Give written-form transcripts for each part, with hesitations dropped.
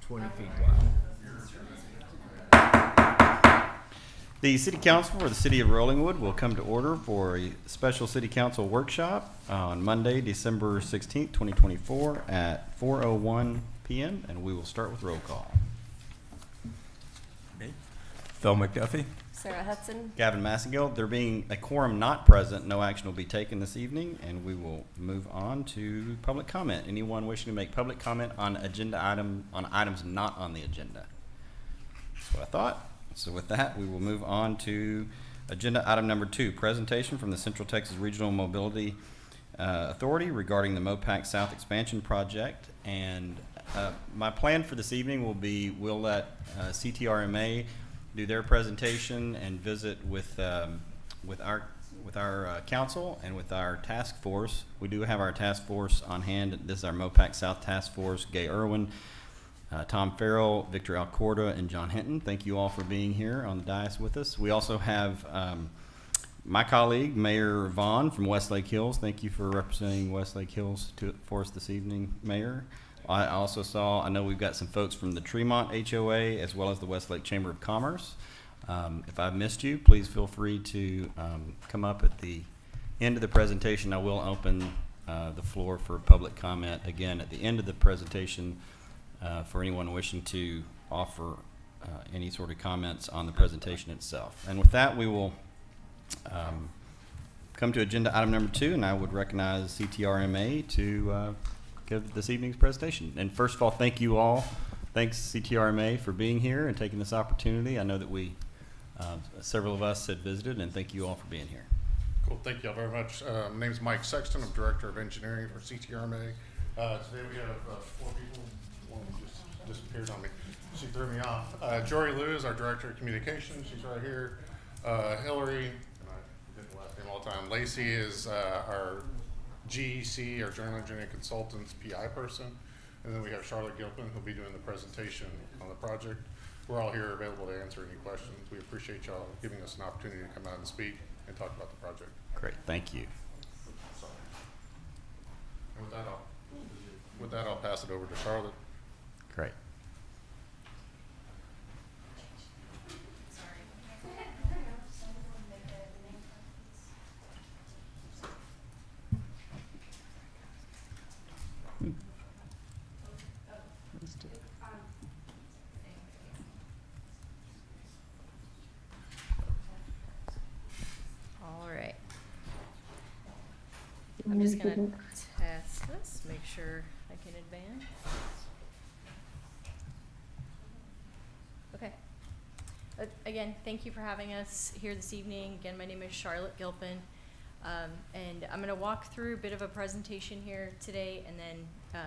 20 feet wide. The City Council for the City of Rollingwood will come to order for a special City Council workshop on Monday, December 16th, 2024 at 4:01 p.m. and we will start with roll call. Phil McDuffie. Sarah Hudson. Gavin Massengill. There being a quorum not present, no action will be taken this evening, and we will move on to public comment. Anyone wishing to make public comment on items not on the agenda? That's what I thought. So with that, we will move on to agenda item number 2, presentation from the Central Texas Regional Mobility Authority regarding the MOPAC South Expansion Project. And my plan for this evening will be we'll let CTRMA do their presentation and visit with our council and with our task force. We do have our task force on hand. This is our MOPAC South Task Force: Gay Irwin, Tom Farrell, Victor Alcorda, and John Hinton. Thank you all for being here on the dais with us. We also have my colleague, Mayor Vaughn from Westlake Hills. Thank you for representing Westlake Hills for us this evening, Mayor. I also I know we've got some folks from the Tremont HOA as well as the Westlake Chamber of Commerce. If I've missed you, please feel free to come up at the end of the presentation. I will open the floor for public comment again at the end of the presentation for anyone wishing to offer any sort of comments on the presentation itself. And with that, we will come to agenda item number 2, and I would recognize CTRMA to give this evening's presentation. And first of all, thank you all. Thanks CTRMA for being here and taking this opportunity. I know that several of us had visited, and thank you all for being here. Cool, thank you all very much. My name is Mike Sexton. I'm Director of Engineering for CTRMA. Today we have 4 people. One just disappeared on me. She threw me off. Jory Liu is our Director of Communications. She's right here. Hillary, and I forget the last name all the time. Lacey is our GEC, our General Engineering Consultants PI person. And then we have Charlotte Gilpin, who'll be doing the presentation on the project. We're all here available to answer any questions. We appreciate y'all giving us an opportunity to come out and speak and talk about the project. Great, thank you. And with that, I'll pass it over to Charlotte. Great. All right. I'm just going to test this, make sure I can advance. Okay. Again, thank you for having us here this evening. Again, my name is Charlotte Gilpin, and I'm going to walk through a bit of a presentation here today, and then,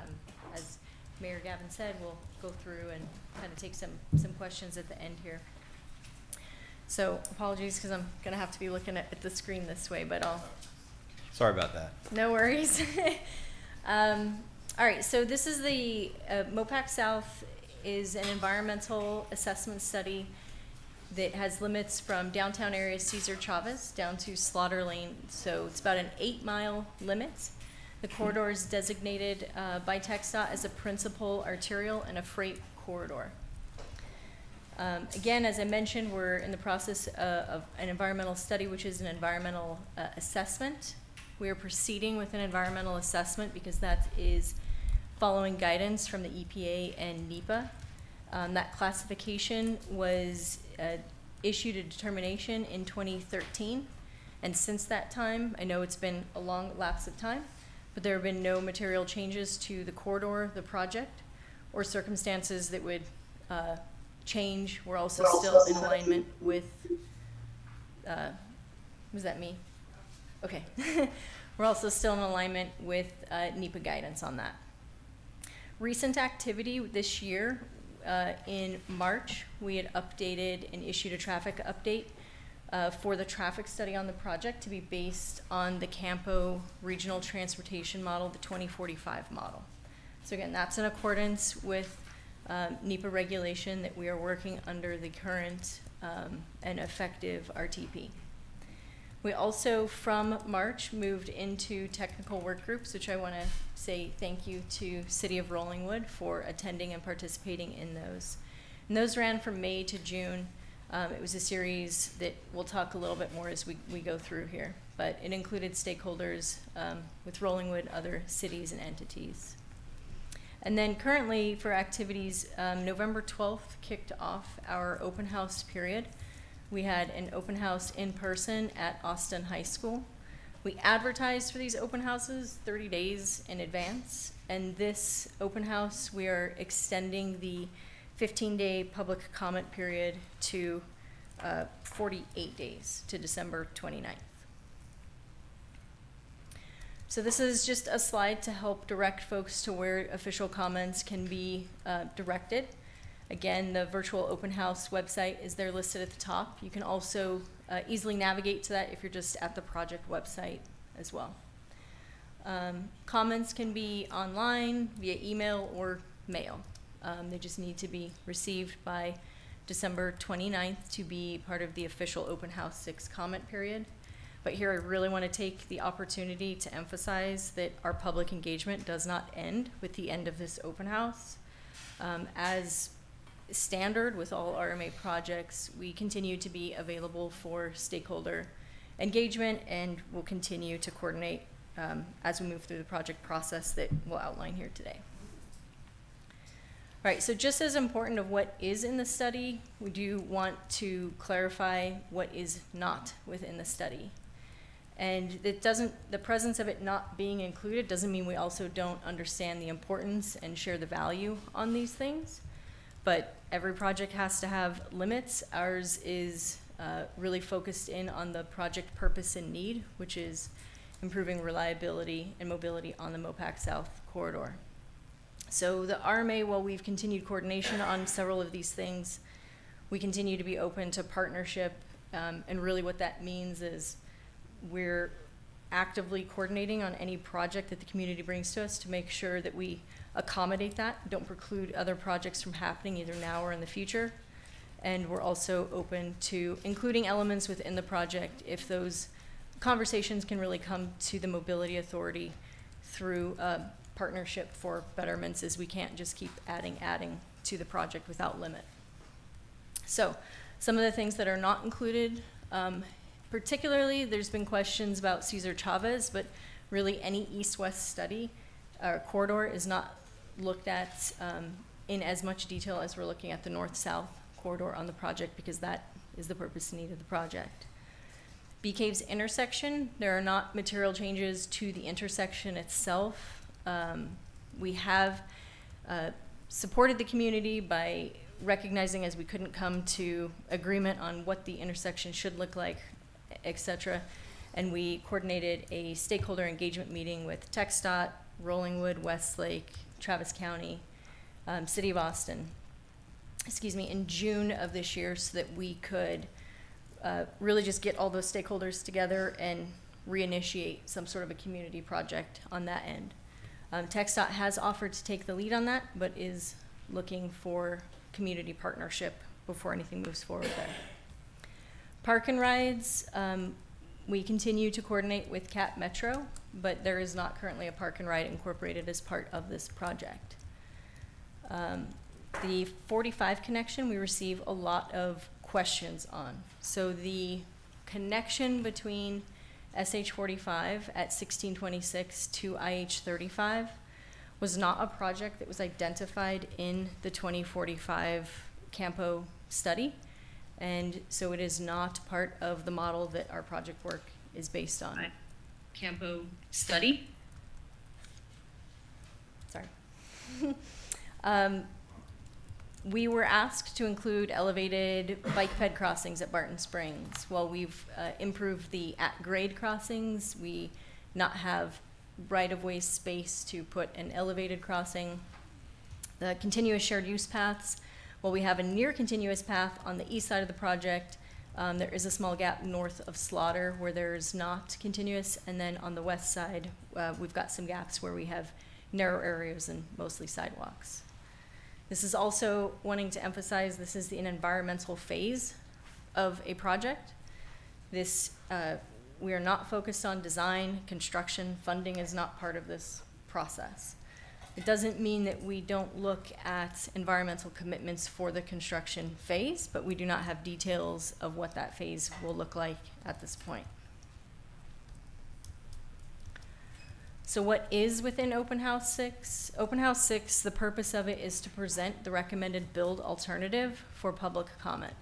as Mayor Gavin said, we'll go through and kind of take some questions at the end here. So apologies, because I'm going to have to be looking at the screen this way, but Sorry about that. no worries. All right, so this is the MOPAC South is an environmental assessment study that has limits from downtown area Cesar Chavez down to Slaughter Lane. So it's about an 8-mile limit. The corridor is designated by TxDOT as a principal arterial and a freight corridor. Again, as I mentioned, we're in the process of an environmental study, which is an environmental assessment. We are proceeding with an environmental assessment because that is following guidance from the EPA and NEPA. That classification was issued a determination in 2013, and since that time, I know it's been a long lapse of time, but there have been no material changes to the corridor, the project, or circumstances that would change. We're also still in alignment with, was that me? Okay. We're also still in alignment with NEPA guidance on that. Recent activity this year, in March, we had updated and issued a traffic update for the traffic study on the project to be based on the Campo Regional Transportation Model, the 2045 model. So again, that's in accordance with NEPA regulation that we are working under the current and effective RTP. We also, from March, moved into technical work groups, which I want to say thank you to City of Rollingwood for attending and participating in those. And those ran from May to June. It was a series that we'll talk a little bit more as we go through here, but it included stakeholders with Rollingwood, other cities and entities. And then currently for activities, November 12th kicked off our open house period. We had an open house in person at Austin High School. We advertised for these open houses 30 days in advance. And this open house, we are extending the 15-day public comment period to 48 days to December 29th. So this is just a slide to help direct folks to where official comments can be directed. Again, the virtual open house website is there listed at the top. You can also easily navigate to that if you're just at the project website as well. Comments can be online, via email, or mail. They just need to be received by December 29th to be part of the official Open House 6 comment period. But here I really want to take the opportunity to emphasize that our public engagement does not end with the end of this open house. As standard with all RMA projects, we continue to be available for stakeholder engagement and will continue to coordinate as we move through the project process that we'll outline here today. All right, so just as important of what is in the study, we do want to clarify what is not within the study. And the presence of it not being included doesn't mean we also don't understand the importance and share the value on these things. But every project has to have limits. Ours is really focused in on the project purpose and need, which is improving reliability and mobility on the MoPac South corridor. So the RMA, while we've continued coordination on several of these things, we continue to be open to partnership. And really what that means is we're actively coordinating on any project that the community brings to us to make sure that we accommodate that, don't preclude other projects from happening either now or in the future. And we're also open to including elements within the project if those conversations can really come to the Mobility Authority through partnership for betterments, as we can't just keep adding to the project without limit. So some of the things that are not included, particularly there's been questions about Cesar Chavez, but really any east-west study or corridor is not looked at in as much detail as we're looking at the north-south corridor on the project, because that is the purpose and need of the project. Bee Caves intersection, there are not material changes to the intersection itself. We have supported the community by recognizing as we couldn't come to agreement on what the intersection should look like, et cetera. And we coordinated a stakeholder engagement meeting with TxDOT, Rollingwood, Westlake, Travis County, City of Austin, in June of this year, so that we could really just get all those stakeholders together and reinitiate some sort of a community project on that end. TxDOT has offered to take the lead on that, but is looking for community partnership before anything moves forward there. Park and rides, we continue to coordinate with CAT Metro, but there is not currently a park and ride incorporated as part of this project. The 45 connection, we receive a lot of questions on. So the connection between SH45 at 1626 to IH35 was not a project that was identified in the 2045 Campo study. And so it is not part of the model that our project work is based on. Campo study. Sorry. We were asked to include elevated bike ped crossings at Barton Springs. While we've improved the at-grade crossings, we not have right-of-way space to put an elevated crossing. The continuous shared use paths, while we have a near continuous path on the east side of the project, there is a small gap north of Slaughter where there's not continuous, and then on the west side, we've got some gaps where we have narrow areas and mostly sidewalks. This is also wanting to emphasize this is an environmental phase of a project. This we are not focused on design, construction, funding is not part of this process. It doesn't mean that we don't look at environmental commitments for the construction phase, but we do not have details of what that phase will look like at this point. So what is within Open House 6? Open House 6, the purpose of it is to present the recommended build alternative for public comment.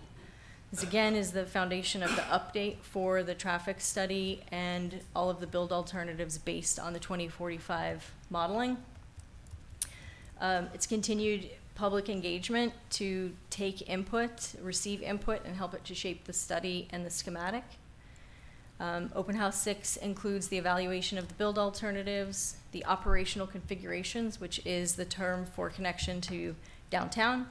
This again is the foundation of the update for the traffic study and all of the build alternatives based on the 2045 modeling. It's continued public engagement to take input, receive input, and help it to shape the study and the schematic. Open House 6 includes the evaluation of the build alternatives, the operational configurations, which is the term for connection to downtown.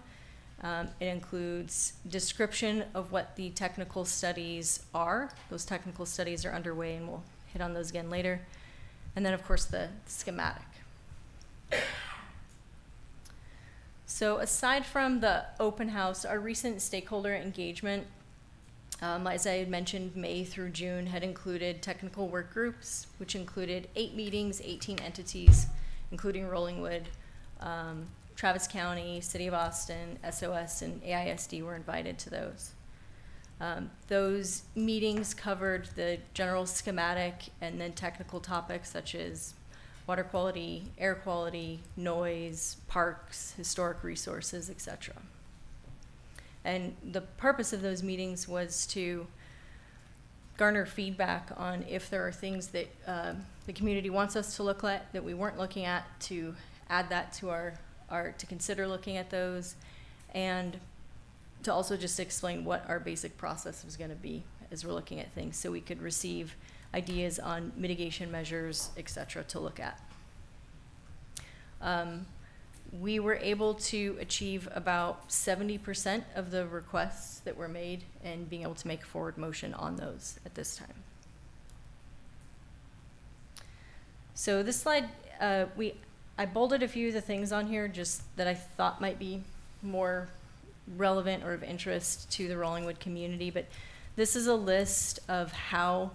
It includes description of what the technical studies are. Those technical studies are underway, and we'll hit on those again later. And then, of course, the schematic. So aside from the open house, our recent stakeholder engagement, as I had mentioned, May through June had included technical work groups, which included 8 meetings, 18 entities, including Rollingwood, Travis County, City of Austin, SOS, and AISD were invited to those. Those meetings covered the general schematic and then technical topics such as water quality, air quality, noise, parks, historic resources, etc. And the purpose of those meetings was to garner feedback on if there are things that the community wants us to look at that we weren't looking at, to add that to our to consider looking at those, and to also just explain what our basic process was going to be as we're looking at things, so we could receive ideas on mitigation measures, etc., to look at. We were able to achieve about 70% of the requests that were made and being able to make a forward motion on those at this time. So this slide, I bolded a few of the things on here just that I thought might be more relevant or of interest to the Rollingwood community, but this is a list of how,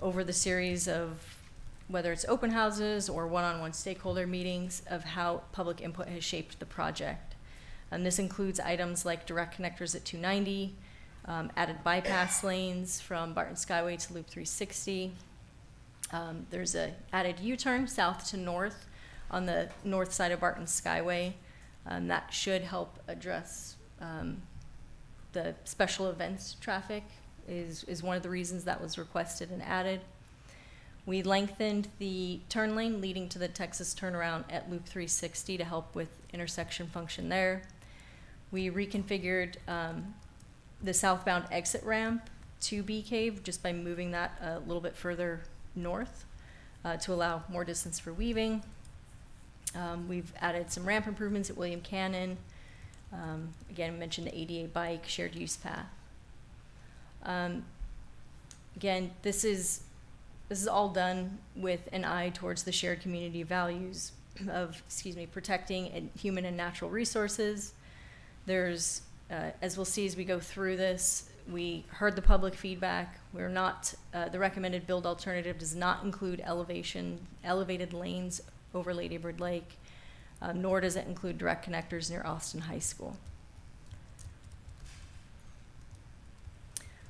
over the series of whether it's open houses or one-on-one stakeholder meetings, of how public input has shaped the project. And this includes items like direct connectors at 290, added bypass lanes from Barton Skyway to Loop 360. There's a added U-turn south to north on the north side of Barton Skyway. That should help address the special events traffic is one of the reasons that was requested and added. We lengthened the turn lane leading to the Texas turnaround at Loop 360 to help with intersection function there. We reconfigured the southbound exit ramp to Bee Cave just by moving that a little bit further north to allow more distance for weaving. We've added some ramp improvements at William Cannon. Again, I mentioned the ADA bike shared use path. Again, this is all done with an eye towards the shared community values of, protecting human and natural resources. There's, as we'll see as we go through this, we heard the public feedback. We're not, the recommended build alternative does not include elevated lanes over Lady Bird Lake, nor does it include direct connectors near Austin High School.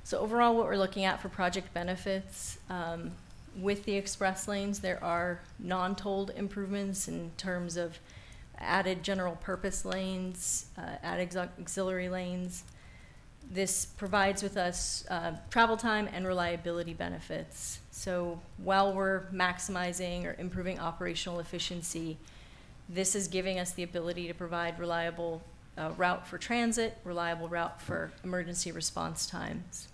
So overall, what we're looking at for project benefits, with the express lanes, there are non-tolled improvements in terms of added general purpose lanes, added auxiliary lanes. This provides with us travel time and reliability benefits. So while we're maximizing or improving operational efficiency, this is giving us the ability to provide reliable route for transit, reliable route for emergency response times.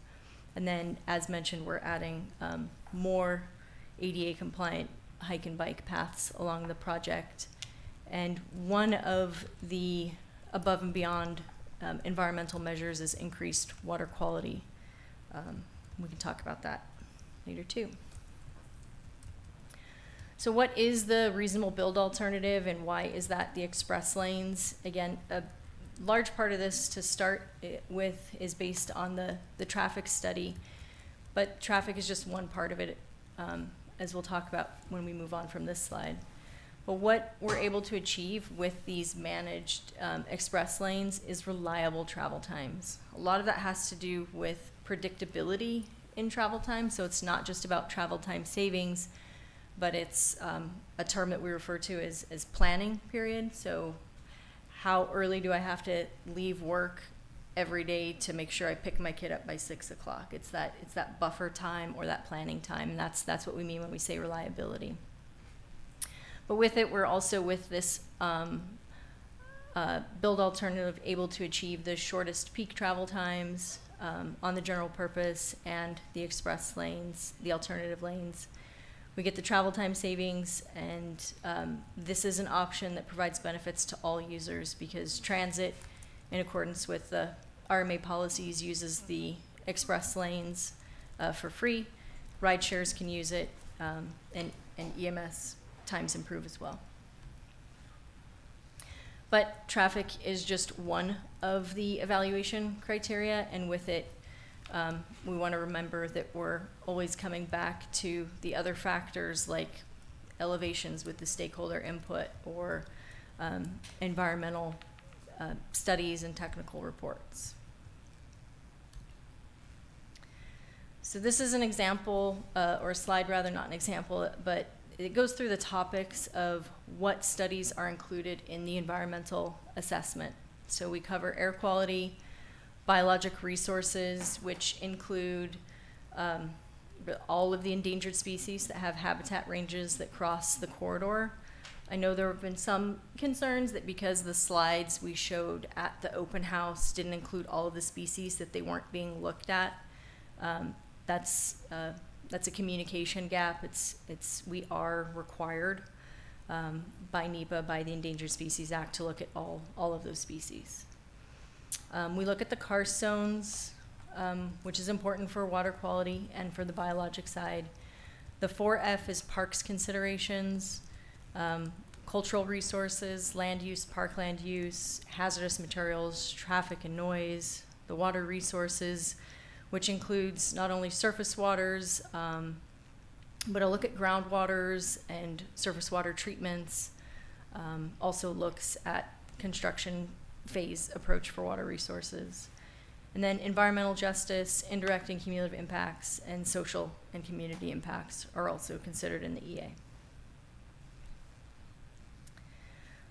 And then, as mentioned, we're adding more ADA compliant hike and bike paths along the project. And one of the above and beyond environmental measures is increased water quality. We can talk about that later too. So what is the reasonable build alternative, and why is that the express lanes? Again, a large part of this to start with is based on the traffic study, But traffic is just one part of it, as we'll talk about when we move on from this slide. But what we're able to achieve with these managed express lanes is reliable travel times. A lot of that has to do with predictability in travel time, so it's not just about travel time savings, but it's a term that we refer to as planning period. So how early do I have to leave work every day to make sure I pick my kid up by 6 o'clock? It's that buffer time or that planning time, and that's what we mean when we say reliability. But with it, we're also with this build alternative able to achieve the shortest peak travel times on the general purpose and the express lanes, the alternative lanes. We get the travel time savings, and this is an option that provides benefits to all users because transit, in accordance with the RMA policies, uses the express lanes for free. Ride shares can use it, and EMS times improve as well. But traffic is just one of the evaluation criteria, and with it, we want to remember that we're always coming back to the other factors like elevations with the stakeholder input or environmental studies and technical reports. So this is an example, or a slide rather, not an example, but it goes through the topics of what studies are included in the environmental assessment. So we cover air quality, biologic resources, which include all of the endangered species that have habitat ranges that cross the corridor. I know there have been some concerns that because the slides we showed at the open house didn't include all of the species, that they weren't being looked at. That's a communication gap. We are required by NEPA, by the Endangered Species Act, to look at all of those species. We look at the karst zones, which is important for water quality and for the biologic side. The 4F is parks considerations, cultural resources, land use, parkland use, hazardous materials, traffic and noise, the water resources, which includes not only surface waters, but a look at groundwaters and surface water treatments. Also looks at construction phase approach for water resources. And then environmental justice, indirect and cumulative impacts, and social and community impacts are also considered in the EA.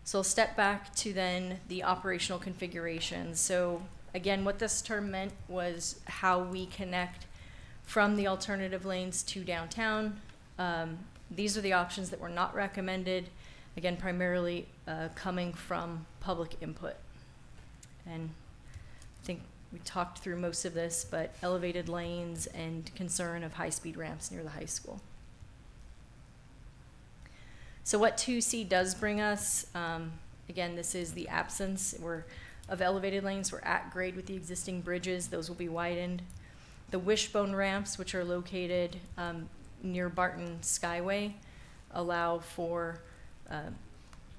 So I'll step back to then the operational configuration. So again, what this term meant was how we connect from the alternative lanes to downtown. These are the options that were not recommended, again, primarily coming from public input. And I think we talked through most of this, but elevated lanes and concern of high-speed ramps near the high school. So what 2C does bring us, again, this is the absence of elevated lanes. We're at grade with the existing bridges. Those will be widened. The wishbone ramps, which are located near Barton Skyway, allow for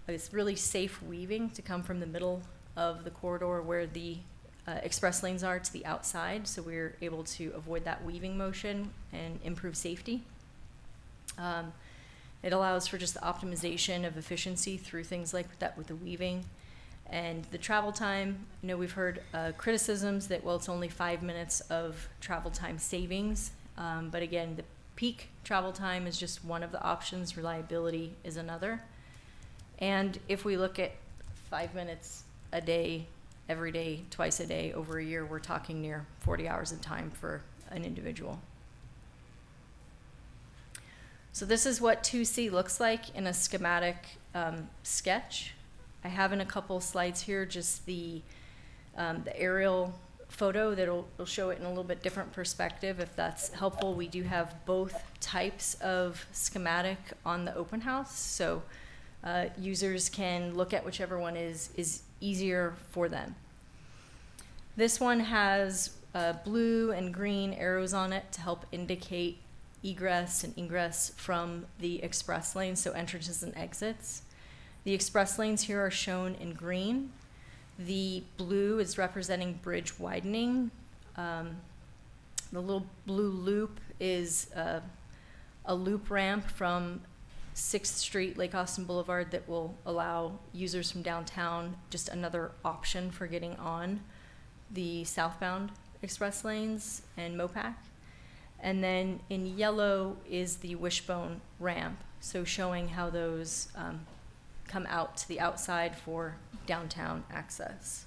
this really safe weaving to come from the middle of the corridor where the express lanes are to the outside, so we're able to avoid that weaving motion and improve safety. It allows for just the optimization of efficiency through things like that with the weaving. And the travel time, you know, we've heard criticisms that, well, it's only 5 minutes of travel time savings. But again, the peak travel time is just one of the options. Reliability is another. And if we look at 5 minutes a day, every day, twice a day, over a year, we're talking near 40 hours of time for an individual. So this is what 2C looks like in a schematic sketch. I have in a couple slides here just the aerial photo that'll show it in a little bit different perspective if that's helpful. We do have both types of schematic on the open house, so users can look at whichever one is easier for them. This one has blue and green arrows on it to help indicate egress and ingress from the express lanes, so entrances and exits. The express lanes here are shown in green. The blue is representing bridge widening. The little blue loop is a loop ramp from 6th Street, Lake Austin Boulevard, that will allow users from downtown just another option for getting on the southbound express lanes and MOPAC. And then in yellow is the Wishbone ramp, so showing how those come out to the outside for downtown access.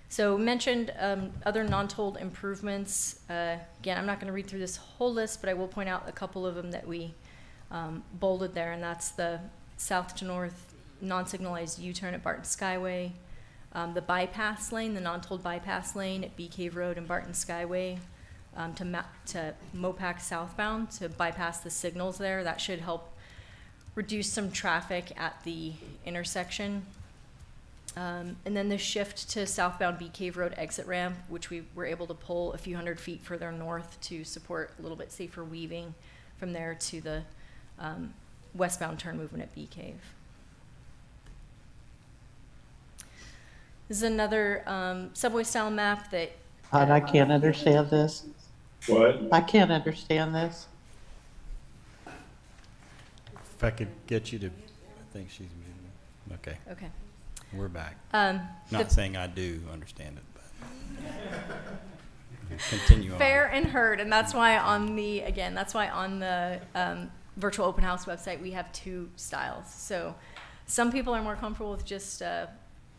So mentioned other non-tolled improvements. Again, I'm not going to read through this whole list, but I will point out a couple of them that we bolded there, and that's the south to north non-signalized U-turn at Barton Skyway, the bypass lane, the non-tolled bypass lane at Bee Cave Road and Barton Skyway to MOPAC southbound to bypass the signals there. That should help reduce some traffic at the intersection. And then the shift to southbound Bee Cave Road exit ramp, which we were able to pull a few hundred feet further north to support a little bit safer weaving from there to the westbound turn movement at Bee Cave. This is another subway style map that I can't understand this. What? I can't understand this. If I could get you to, I think she's muted. Okay, okay. we're back. The Not saying I do understand it, but continue on. fair and heard, and that's why on the virtual open house website we have two styles. So some people are more comfortable with just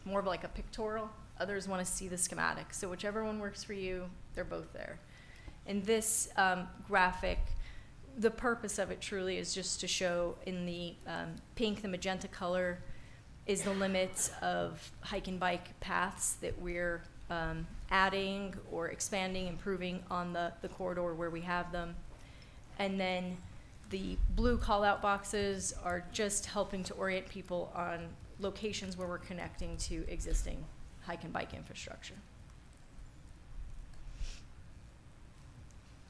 more of like a pictorial. Others want to see the schematic. So whichever one works for you, they're both there. In this graphic, the purpose of it truly is just to show in the pink, the magenta color is the limits of hike and bike paths that we're adding or expanding, improving on the corridor where we have them. And then the blue call-out boxes are just helping to orient people on locations where we're connecting to existing hike and bike infrastructure.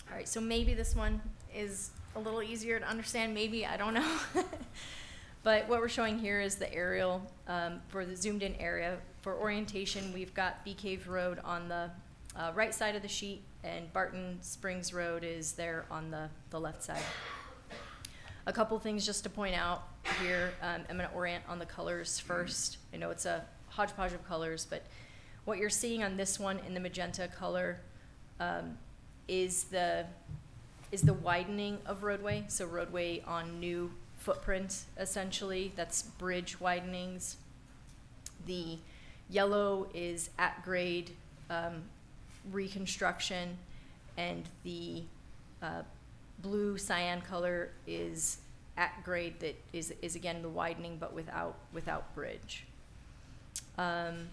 All right, so maybe this one is a little easier to understand, maybe, I don't know. But what we're showing here is the aerial for the zoomed in area. For orientation, we've got Bee Cave Road on the right side of the sheet, and Barton Springs Road is there on the left side. A couple things just to point out here. I'm going to orient on the colors first. I know it's a hodgepodge of colors, but what you're seeing on this one in the magenta color is the widening of roadway. So roadway on new footprint, essentially. That's bridge widenings. The yellow is at grade reconstruction, and the blue cyan color is at grade that is again the widening but without bridge. The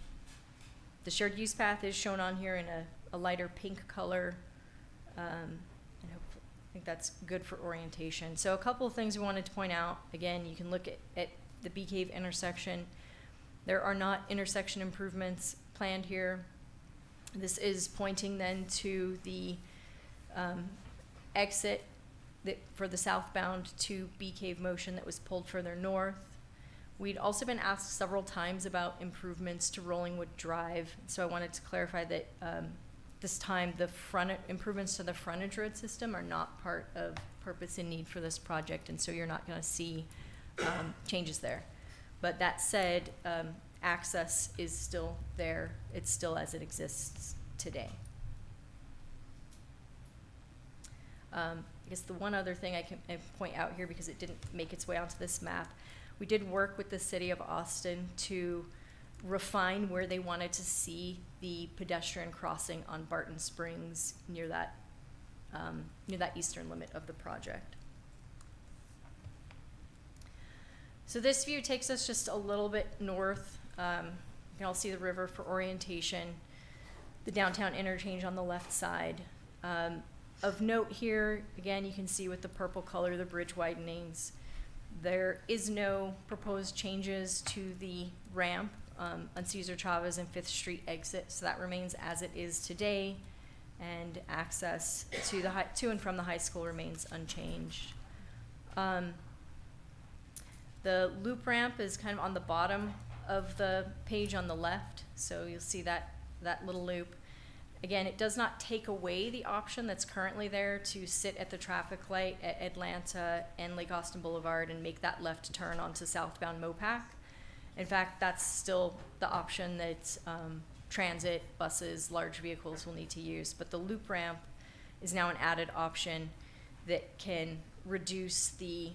shared use path is shown on here in a lighter pink color, and I think that's good for orientation. So a couple of things we wanted to point out. Again, you can look at the Bee Cave intersection. There are not intersection improvements planned here. This is pointing then to the exit for the southbound to Bee Cave motion that was pulled further north. We'd also been asked several times about improvements to Rollingwood Drive, so I wanted to clarify that this time the improvements to the frontage road system are not part of purpose and need for this project, and so you're not going to see changes there. But that said, access is still there. It's still as it exists today. I guess the one other thing I can point out here, because it didn't make its way onto this map, we did work with the city of Austin to refine where they wanted to see the pedestrian crossing on Barton Springs near that eastern limit of the project. So this view takes us just a little bit north. You can all see the river for orientation, the downtown interchange on the left side. Of note here, again, you can see with the purple color, the bridge widenings. There is no proposed changes to the ramp on Cesar Chavez and 5th Street exit, so that remains as it is today, and access to and from the high school remains unchanged. The loop ramp is kind of on the bottom of the page on the left, so you'll see that that little loop. Again, it does not take away the option that's currently there to sit at the traffic light at Atlanta and Lake Austin Boulevard and make that left turn onto southbound Mopac. In fact, that's still the option that transit, buses, large vehicles will need to use. But the loop ramp is now an added option that can reduce the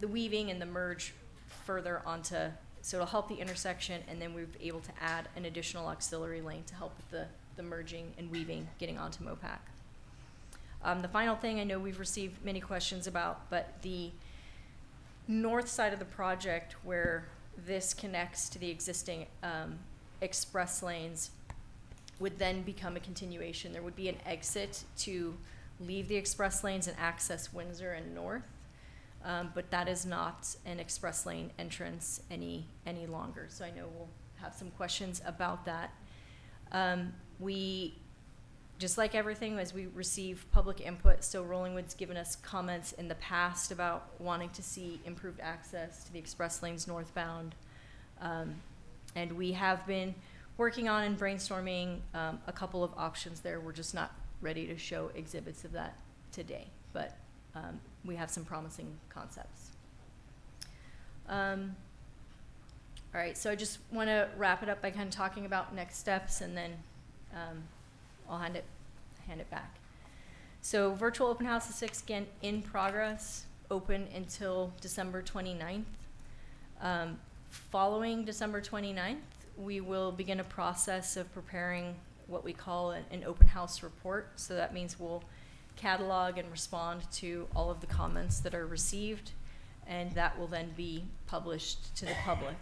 weaving and the merge further onto, so it'll help the intersection, and then we'll be able to add an additional auxiliary lane to help with the merging and weaving getting onto Mopac. The final thing I know we've received many questions about, but the north side of the project where this connects to the existing express lanes would then become a continuation. There would be an exit to leave the express lanes and access Windsor and North, but that is not an express lane entrance any longer. So I know we'll have some questions about that. We, just like everything, as we receive public input, so Rollingwood's given us comments in the past about wanting to see improved access to the express lanes northbound. And we have been working on and brainstorming a couple of options there. We're just not ready to show exhibits of that today, but we have some promising concepts. All right, so I just want to wrap it up by kind of talking about next steps, and then I'll hand it back. So virtual open house is 6, again, in progress, open until December 29th. Following December 29th, we will begin a process of preparing what we call an open house report. So that means we'll catalog and respond to all of the comments that are received, and that will then be published to the public.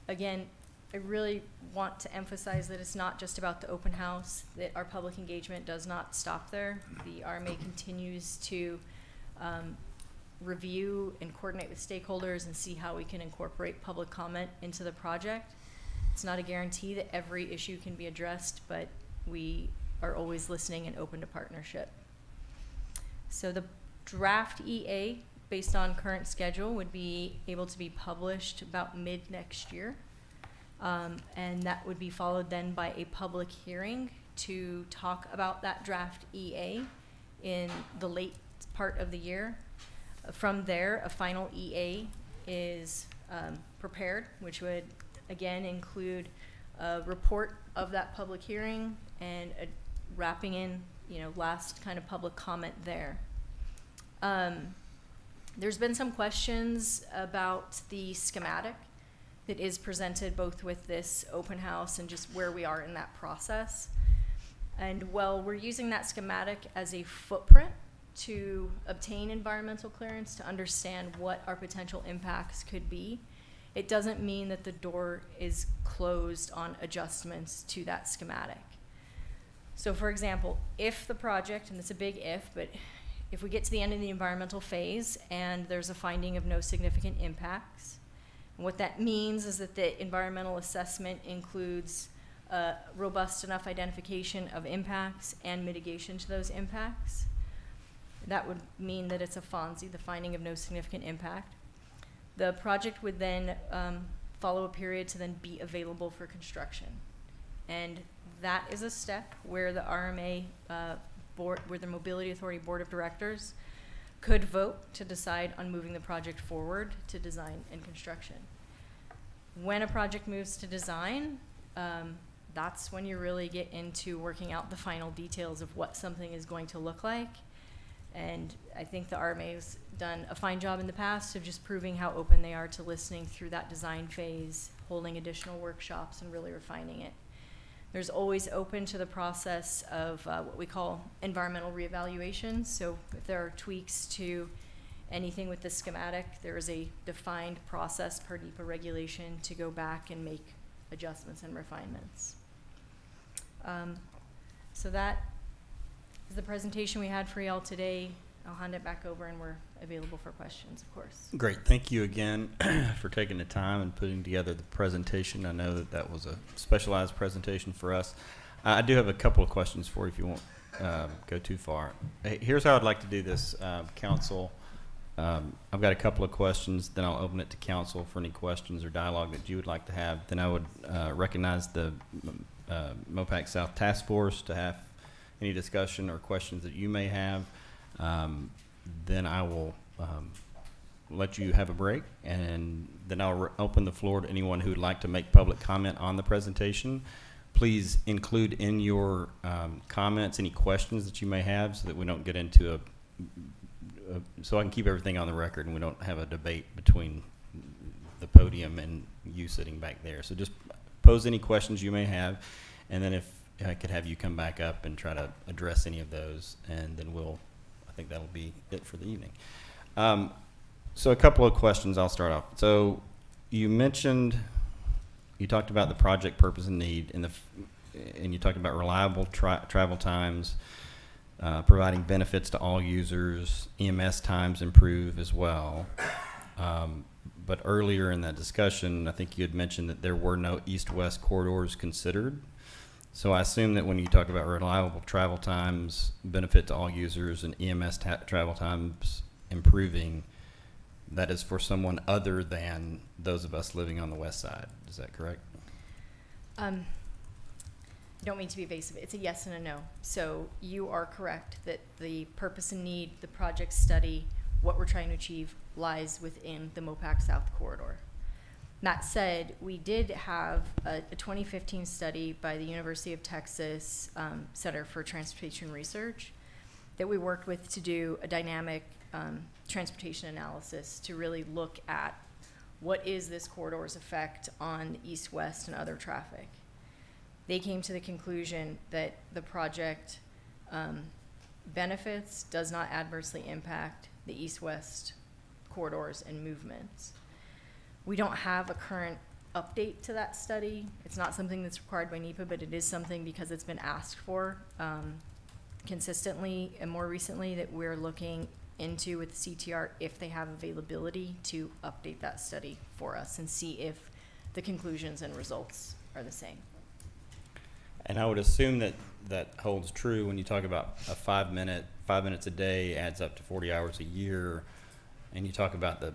Again, I really want to emphasize that it's not just about the open house, that our public engagement does not stop there. The RMA continues to review and coordinate with stakeholders and see how we can incorporate public comment into the project. It's not a guarantee that every issue can be addressed, but we are always listening and open to partnership. So the draft EA, based on current schedule, would be able to be published about mid next year. And that would be followed then by a public hearing to talk about that draft EA in the late part of the year. From there, a final EA is prepared, which would again include a report of that public hearing and wrapping in, last kind of public comment there. There's been some questions about the schematic that is presented both with this open house and just where we are in that process. And while we're using that schematic as a footprint to obtain environmental clearance, to understand what our potential impacts could be, it doesn't mean that the door is closed on adjustments to that schematic. So for example, if the project, and it's a big if, but if we get to the end of the environmental phase and there's a finding of no significant impacts, and what that means is that the environmental assessment includes robust enough identification of impacts and mitigation to those impacts. That would mean that it's a FONSI, the finding of no significant impact. The project would then follow a period to then be available for construction. And that is a step where the RMA board, where the Mobility Authority Board of Directors could vote to decide on moving the project forward to design and construction. When a project moves to design, that's when you really get into working out the final details of what something is going to look like. And I think the RMA has done a fine job in the past of just proving how open they are to listening through that design phase, holding additional workshops, and really refining it. There's always open to the process of what we call environmental reevaluation. So if there are tweaks to anything with the schematic, there is a defined process per NEPA regulation to go back and make adjustments and refinements. So that is the presentation we had for y'all today. I'll hand it back over, and we're available for questions, of course. Great. Thank you again for taking the time and putting together the presentation. I know that that was a specialized presentation for us. I do have a couple of questions for you if you won't go too far. Here's how I'd like to do this, council. I've got a couple of questions, then I'll open it to council for any questions or dialogue that you would like to have. Then I would recognize the MOPAC South Task Force to have any discussion or questions that you may have. Then I will let you have a break, and then I'll open the floor to anyone who would like to make public comment on the presentation. Please include in your comments any questions that you may have so that we don't get into so I can keep everything on the record and we don't have a debate between the podium and you sitting back there. So just pose any questions you may have, and then if I could have you come back up and try to address any of those, and then I think that'll be it for the evening. So a couple of questions I'll start off. So you talked about the project purpose and need, and you talked about reliable travel times, providing benefits to all users, EMS times improve as well. But earlier in that discussion, I think you had mentioned that there were no east-west corridors considered. So I assume that when you talk about reliable travel times, benefit to all users, and EMS travel times improving, that is for someone other than those of us living on the west side. Is that correct? I don't mean to be evasive. It's a yes and a no. So you are correct that the purpose and need, the project study, what we're trying to achieve lies within the MOPAC South corridor. That said, we did have a 2015 study by the University of Texas Center for Transportation Research that we worked with to do a dynamic transportation analysis to really look at what is this corridor's effect on east-west and other traffic. They came to the conclusion that the project benefits, does not adversely impact the east-west corridors and movements. We don't have a current update to that study. It's not something that's required by NEPA, but it is something, because it's been asked for consistently and more recently, that we're looking into with CTR if they have availability to update that study for us and see if the conclusions and results are the same. And I would assume that that holds true when you talk about a 5 minutes a day adds up to 40 hours a year, and you talk about the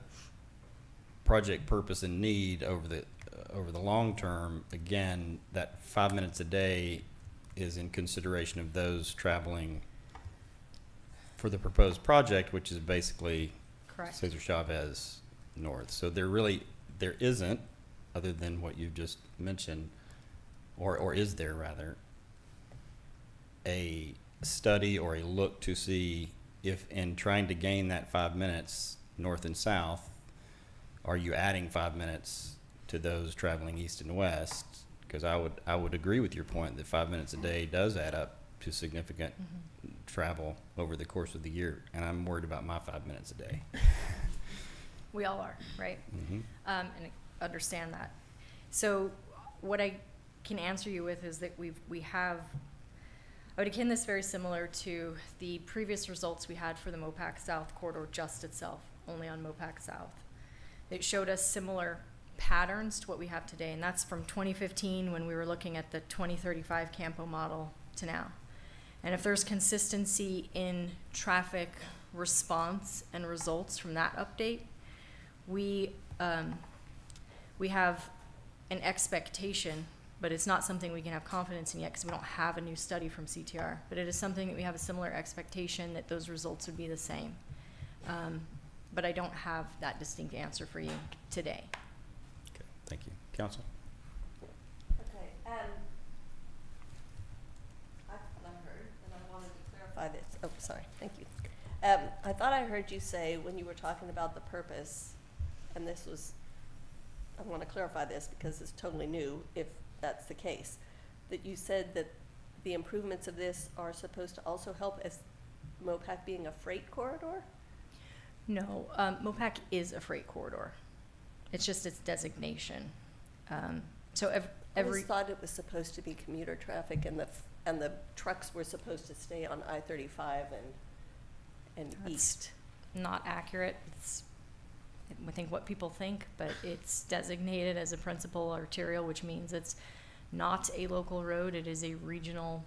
project purpose and need over the long term. Again, that 5 minutes a day is in consideration of those traveling for the proposed project, which is basically Correct. Cesar Chavez North. So there isn't, other than what you've just mentioned, or is there rather, a study or a look to see if, in trying to gain that 5 minutes north and south, are you adding 5 minutes to those traveling east and west? Because I would agree with your point that 5 minutes a day does add up to significant travel over the course of the year, and I'm worried about my 5 minutes a day. We all are, right? Mhm. And I understand that. So what I can answer you with is that we have, I would akin this very similar to the previous results we had for the MOPAC South corridor just itself, only on MOPAC South. It showed us similar patterns to what we have today, and that's from 2015 when we were looking at the 2035 Campo model to now. And if there's consistency in traffic response and results from that update, we have an expectation, but it's not something we can have confidence in yet because we don't have a new study from CTR. But it is something that we have a similar expectation that those results would be the same. But I don't have that distinct answer for you today. Okay, thank you. Council? Okay, I thought I heard, and I wanted to clarify this. Oh, sorry, thank you. I thought I heard you say when you were talking about the purpose, and this was, I want to clarify this because it's totally new, if that's the case, that you said that the improvements of this are supposed to also help as MOPAC being a freight corridor? No, MOPAC is a freight corridor. It's just its designation. So I every always thought it was supposed to be commuter traffic, and the trucks were supposed to stay on I-35 and that's east. not accurate. It's, I think, what people think, but it's designated as a principal arterial, which means it's not a local road. It is a regional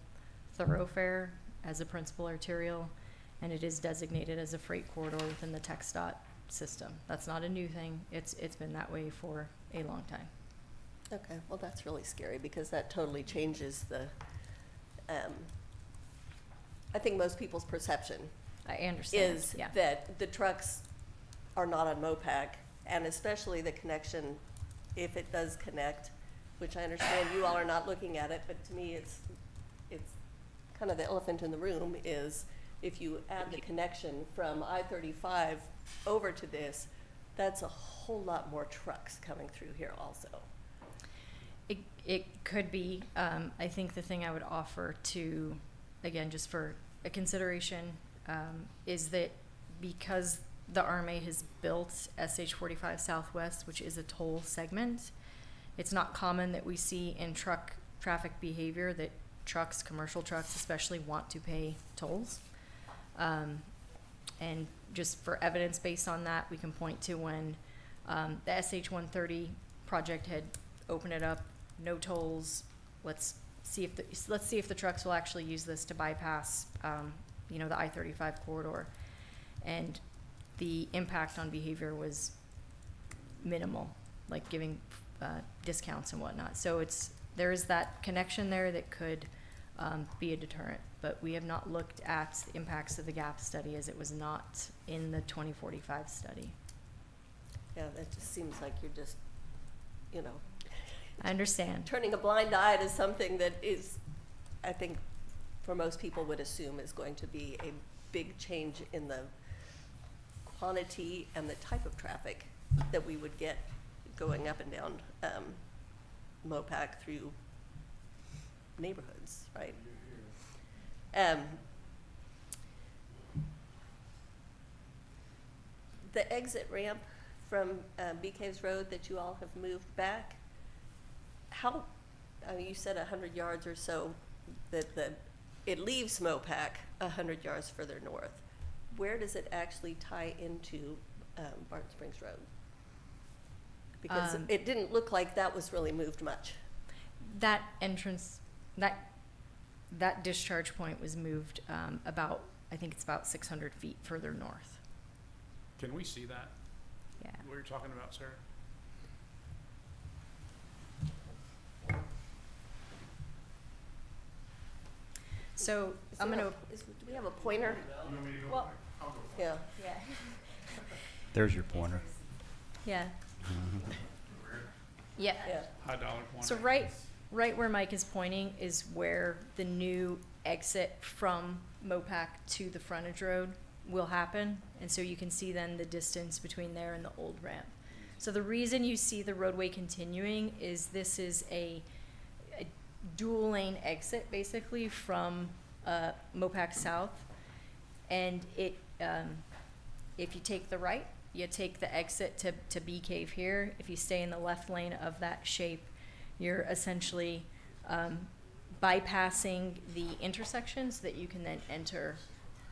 thoroughfare as a principal arterial. and it is designated as a freight corridor within the TxDOT system. That's not a new thing. It's been that way for a long time. Okay, well, that's really scary because that totally changes the, I think most people's perception I understand. is Yeah. that the trucks are not on MOPAC, and especially the connection, if it does connect, which I understand you all are not looking at it, but to me, it's kind of the elephant in the room is if you add the connection from I-35 over to this, that's a whole lot more trucks coming through here also. It could be. I think the thing I would offer to, again, just for a consideration, is that because the RMA has built SH-45 Southwest, which is a toll segment, it's not common that we see in truck traffic behavior that trucks, commercial trucks especially, want to pay tolls. And just for evidence based on that, we can point to when the SH-130 project had opened it up, no tolls. Let's see if the trucks will actually use this to bypass, the I-35 corridor, and the impact on behavior was minimal, like giving discounts and whatnot. So there is that connection there that could be a deterrent, but we have not looked at the impacts of the gap study as it was not in the 2045 study. Yeah, that just seems like you're just, I understand. turning a blind eye to something that is, I think, for most people would assume is going to be a big change in the quantity and the type of traffic that we would get going up and down MOPAC through neighborhoods, right? The exit ramp from Bee Caves Road that you all have moved back, how, you said 100 yards or so, that it leaves MOPAC 100 yards further north. Where does it actually tie into Barton Springs Road? Because it didn't look like that was really moved much. That entrance, that discharge point was moved about 600 feet further north. Can we see that? Yeah. What you're talking about, Sarah? So Is I'm there gonna. do we have a pointer? Well, yeah. Yeah. There's your pointer. Yeah. Yeah. Yeah. High dollar pointer. So right where Mike is pointing is where the new exit from MOPAC to the frontage road will happen. And so you can see then the distance between there and the old ramp. So the reason you see the roadway continuing is this is a dual lane exit basically from MOPAC South. And it, if you take the right, you take the exit to Bee Cave here. If you stay in the left lane of that shape, you're essentially bypassing the intersection so that you can then enter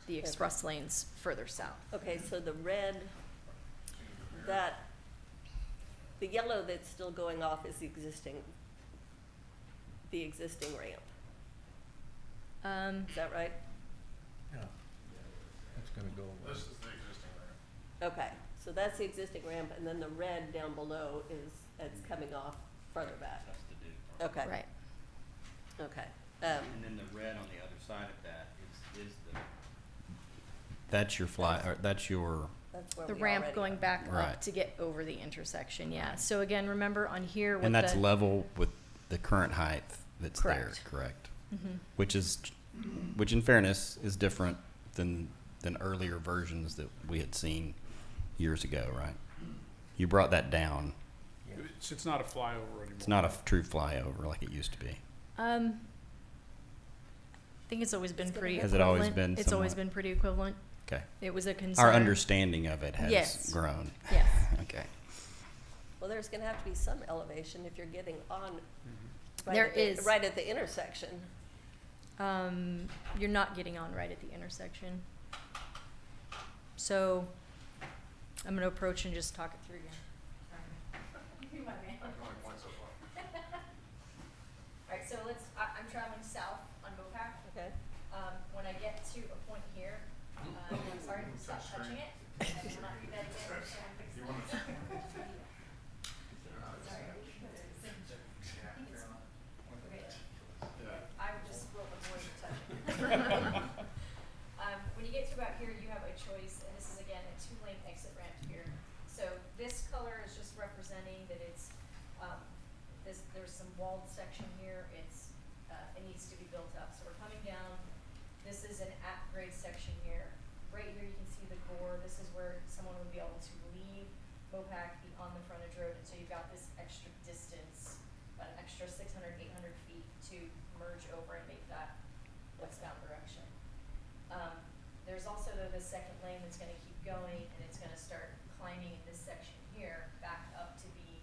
the express lanes further south. Okay, so the red, the yellow that's still going off is the existing ramp. Is that right? That's gonna go This is the existing ramp. Okay, so that's the existing ramp, and then the red down below it's coming off further back. That's the dude. Okay. Right. Okay. And then the red on the other side of that is the. That's your that's your, That's where The we ramp already going are. back up Right. to get over the intersection, yeah. So again, remember on here with and that's the. level with the current height that's there, Correct. correct? Mhm. Which in fairness is different than earlier versions that we had seen years ago, right? You brought that down. It's not a flyover anymore. It's not a true flyover like it used to be. I think it's always been It's gonna pretty get- Has it always equivalent. been It's always somewhat? been pretty equivalent. Okay. It was a concern. Our understanding of it has Yes. grown. Yes. Okay. Well, there's gonna have to be some elevation if you're getting on There is. right at the intersection. You're not getting on right at the intersection. So I'm gonna approach and just talk it through again. Alright, so I'm traveling south on MOPAC. Okay. When I get to a point here, there's some walled section here, it needs to be built up. So we're coming down, this is an at-grade section here. Right here you can see the gore, this is where someone would be able to leave Mopac, be on the frontage road, and so you've got this extra distance, about an extra 600, 800 feet to merge over and make that westbound direction. There's also though this second lane that's gonna keep going, and it's gonna start climbing in this section here, back up to be,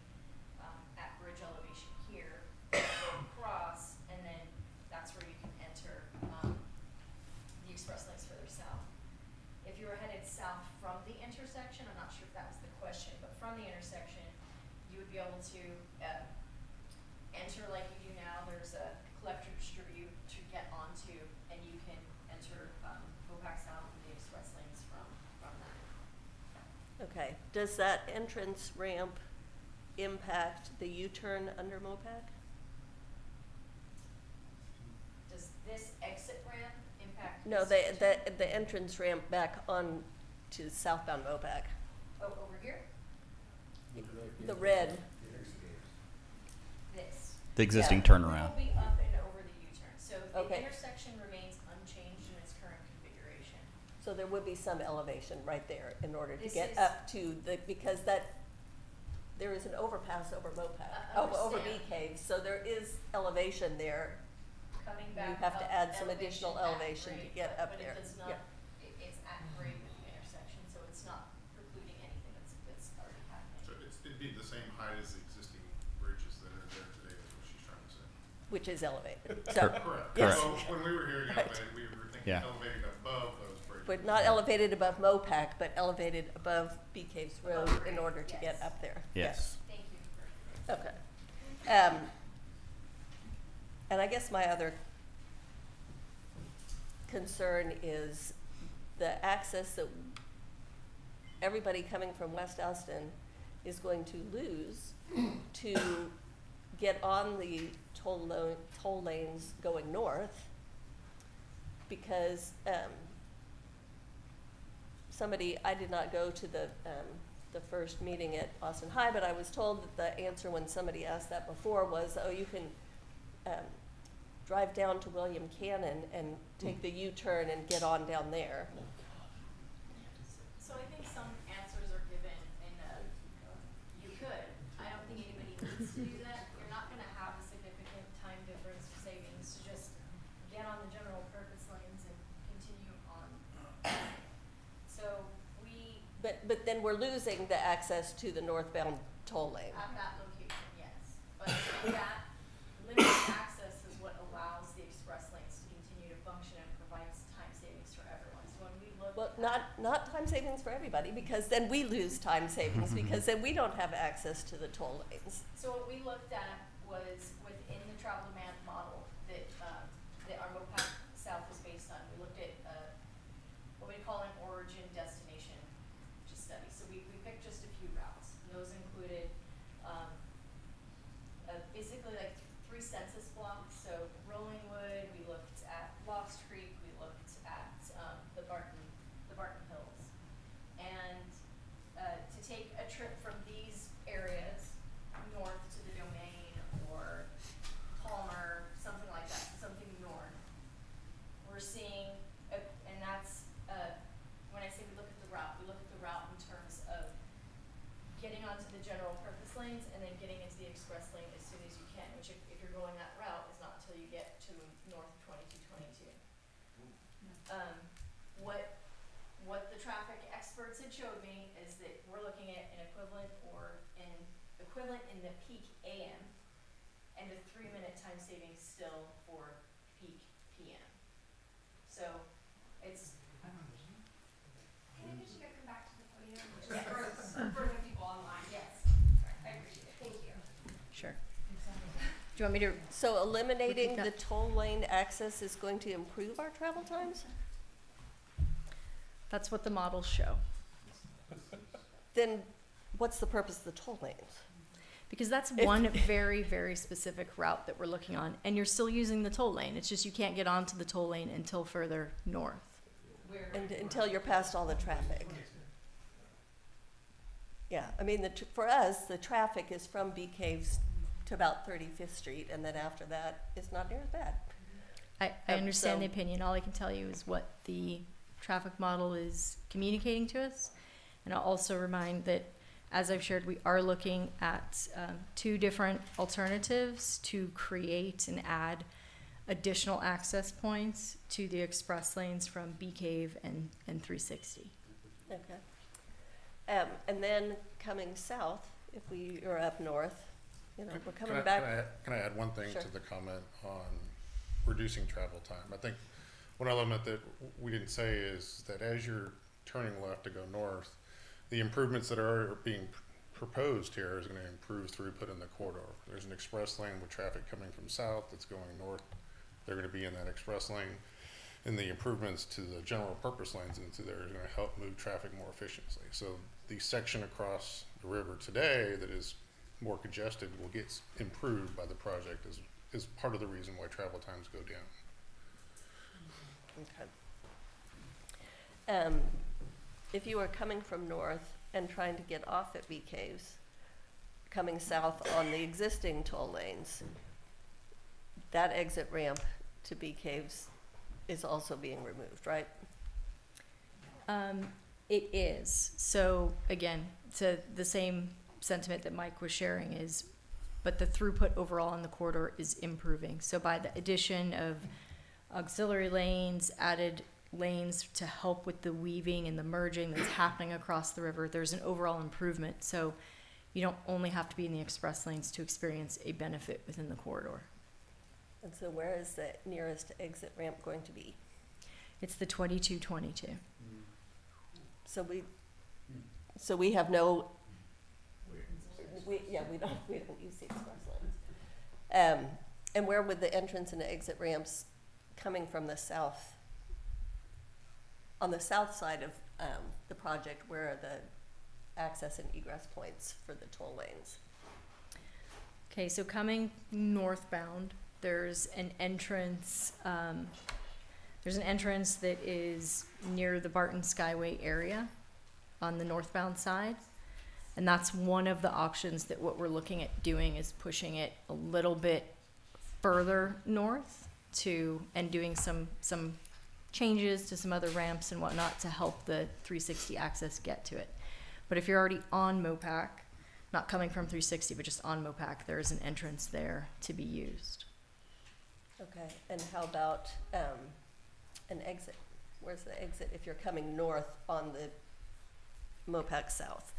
at bridge elevation here, go across, and then that's where you can enter, the express lanes further south. If you were headed south from the intersection, I'm not sure if that was the question, but from the intersection, you would be able to, enter like you do now. There's a collector distribute to get onto, and you can enter, Mopac South and the express lanes from that. Okay, does that entrance ramp impact the U-turn under Mopac? Does this exit ramp impact? No, this section? the entrance ramp back on to southbound Mopac, Oh, over here? the red. This. The existing Yeah. turnaround. It will be up and over the U-turn, so the Okay. intersection remains unchanged in its current configuration. So there would be some elevation right there in order to This get is- up to the, because there is an overpass over Mopac, over Understand. Bee Caves, so there is elevation there. Coming back You have to up add some additional at elevation to grade, get but- up there. But it does not, Yeah. it's at grade with the intersection, so it's not precluding anything that's already So happening. it'd be the same height as the existing bridges that are there today, is what she's trying to say. Which is elevated, so, Correct. Yes. So when we were hearing Right. elevated, we were thinking Yeah. elevated above those bridges. but not elevated above Mopac, but elevated above Bee Caves Road Above in grade, order to get yes. up there. Yes. Thank you for. Okay. And I guess my other concern is the access that everybody coming from West Austin is going to lose to get on the toll lanes going north, because I did not go to the first meeting at Austin High, but I was told that the answer when somebody asked that before was, oh, you can drive down to William Cannon and take the U-turn and get on down there. So I think some answers are given in you could. I don't think anybody needs to do that. You're not gonna have a significant time difference or savings to just get on the general purpose lanes and continue on. So we, But then we're losing the access to the northbound toll lane. at that location, yes. But that limited access is what allows the express lanes to continue to function and provides time savings for everyone. So when we look. Well, not time savings for everybody, because then we lose time savings, because then we don't have access to the toll lanes. So what we looked at was within the travel demand model that, that our MOPAC South is based on. We looked at, what we call an origin destination study. So we picked just a few routes. And those included, basically like 3 census blocks. So Rollingwood, we looked at Lost Creek, we looked at, the Barton Hills. And, to take a trip from these areas north to the Domain or Palmer, something like that, something north, we're seeing, and that's, when I say we look at the route, we look at the route in terms of getting onto the general purpose lanes and then getting into the express lane as soon as you can, which if you're going that route is not until you get to north 2222. What the traffic experts had showed me is that we're looking at an equivalent in the peak AM and a 3-minute time savings still for peak PM. So it's. Can I just come back to the podium, just for the people online? Yes. I appreciate it, thank you. Sure. Do you want me to? So eliminating Repeat the that. toll lane access is going to improve our travel times? That's what the models show. Then what's the purpose of the toll lanes? Because that's If- one very, very specific route that we're looking on, and you're still using the toll lane. It's just you can't get onto the toll lane until further north. And until you're past all the traffic. Yeah, I mean, for us, the traffic is from Bee Caves to about 35th Street, and then after that, it's not near as bad. I understand the So- opinion. All I can tell you is what the traffic model is communicating to us. And I'll also remind that, as I've shared, we are looking at 2 different alternatives to create and add additional access points to the express lanes from Bee Cave and 360. Okay. And then coming south, if we are up north, you know, we're coming back. Can I add one thing Sure. to the comment on reducing travel time? I think one element that we didn't say is that as you're turning left to go north, the improvements that are being proposed here is going to improve throughput in the corridor. There's an express lane with traffic coming from south that's going north. They're going to be in that express lane. And the improvements to the general purpose lanes into there is going to help move traffic more efficiently. So the section across the river today that is more congested will get improved by the project is part of the reason why travel times go down. Okay. If you are coming from north and trying to get off at Bee Caves, coming south on the existing toll lanes, that exit ramp to Bee Caves is also being removed, right? It is. So again, to the same sentiment that Mike was sharing is, but the throughput overall in the corridor is improving. So by the addition of auxiliary lanes, added lanes to help with the weaving and the merging that's happening across the river, there's an overall improvement. So you don't only have to be in the express lanes to experience a benefit within the corridor. And so where is the nearest exit ramp going to be? It's the 2222. So we have no, we don't use the express lanes. And where would the entrance and exit ramps coming from the south, on the south side of the project, where are the access and egress points for the toll lanes? Okay, so coming northbound, there's an entrance. There's an entrance that is near the Barton Skyway area on the northbound side. And that's one of the options that what we're looking at doing is pushing it a little bit further north and doing some changes to some other ramps and whatnot to help the 360 access get to it. But if you're already on Mopac, not coming from 360, but just on Mopac, there is an entrance there to be used. Okay, and how about an exit? Where's the exit if you're coming north on the Mopac South?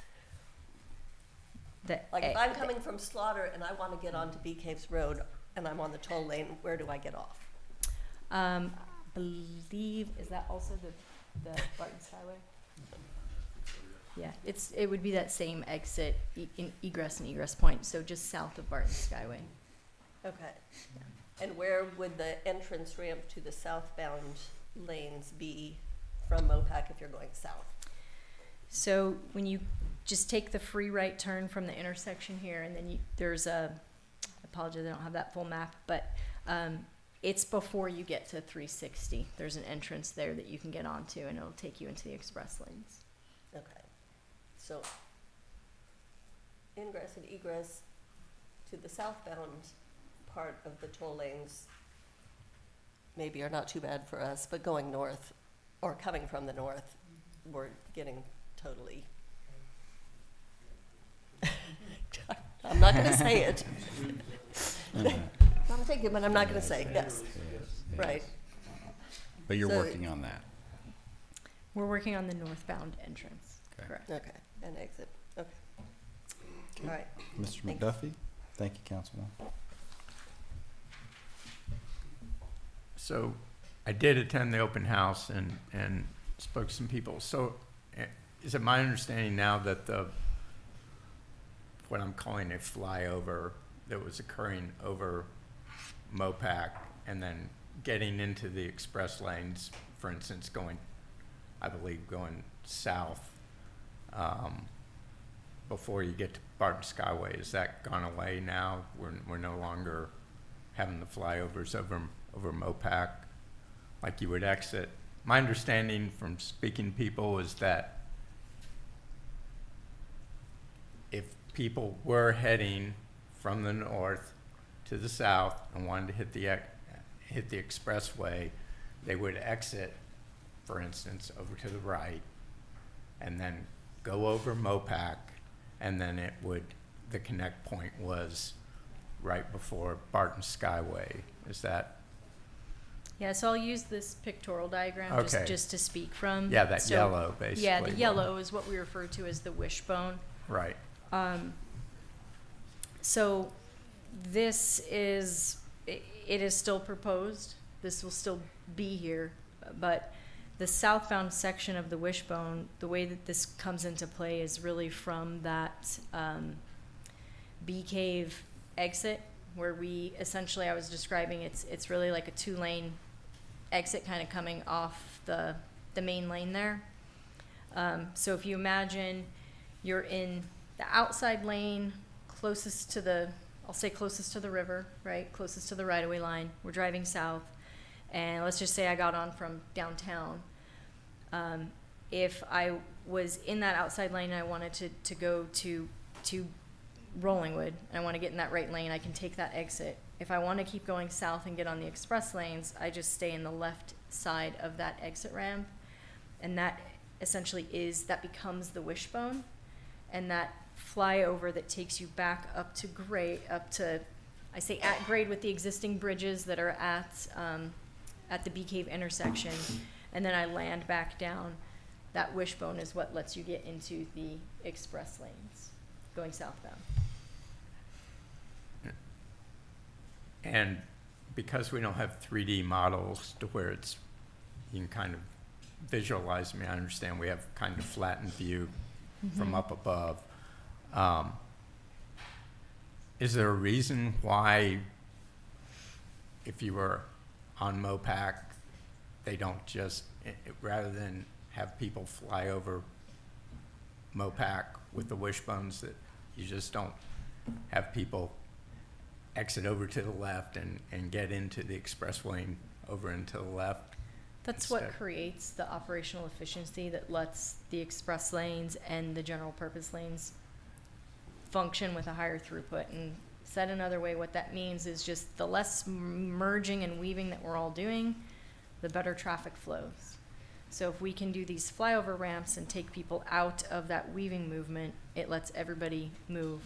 Like if I'm coming from Slaughter and I want to get onto Bee Caves Road and I'm on the toll lane, where do I get off? Believe, is that also the Barton Skyway? Yeah, it would be that same exit, in egress and egress point, so just south of Barton Skyway. Okay. And where would the entrance ramp to the southbound lanes be from Mopac if you're going south? So when you just take the free right turn from the intersection here, and then there's I apologize, I don't have that full map, but it's before you get to 360. There's an entrance there that you can get onto, and it'll take you into the express lanes. Okay. So ingress and egress to the southbound part of the toll lanes maybe are not too bad for us, but going north or coming from the north, we're getting totally. I'm not going to say it. I'm thinking, but I'm not going to say yes. Right. But you're So- working on that. We're working on the northbound entrance. Okay. Correct. Okay. And exit. Okay. All right. Mr. Thanks. McDuffie? Thank you, Councilman. So I did attend the open house and spoke to some people. So is it my understanding now that what I'm calling a flyover that was occurring over Mopac and then getting into the express lanes, for instance, I believe going south before you get to Barton Skyway, is that gone away now? We're no longer having the flyovers over Mopac like you would exit. My understanding from speaking to people is that if people were heading from the north to the south and wanted to hit the expressway, they would exit, for instance, over to the right, and then go over Mopac, and then the connect point was right before Barton Skyway. Is that? Yeah, so I'll use this pictorial diagram Okay. just to speak from. Yeah, that So- yellow, basically. Yeah, the yellow is what we refer to as the wishbone. Right. So this is, it is still proposed, this will still be here, but the southbound section of the wishbone, the way that this comes into play is really from that Bee Cave exit, where we essentially, I was describing, it's really like a 2-lane exit kind of coming off the main lane there. So if you imagine you're in the outside lane, closest to the, I'll say closest to the river, right? Closest to the right-of-way line. We're driving south, and let's just say I got on from downtown. If I was in that outside lane and I wanted to go to Rollingwood, and I want to get in that right lane, I can take that exit. If I want to keep going south and get on the express lanes, I just stay in the left side of that exit ramp, and that essentially that becomes the wishbone, and that flyover that takes you back up to grade, I say at grade with the existing bridges that are at the Bee Cave intersection, and then I land back down. That wishbone is what lets you get into the express lanes going southbound. And because we don't have 3D models to where you can kind of visualize me, I understand we have kind of flattened view from up above. Is there a reason why, if you were on Mopac, they don't just, rather than have people fly over Mopac with the wishbones, that you just don't have people exit over to the left and get into the expressway over and to the left? That's what Instead. creates the operational efficiency that lets the express lanes and the general purpose lanes function with a higher throughput. And said another way, what that means is just the less merging and weaving that we're all doing, the better traffic flows. So if we can do these flyover ramps and take people out of that weaving movement, it lets everybody move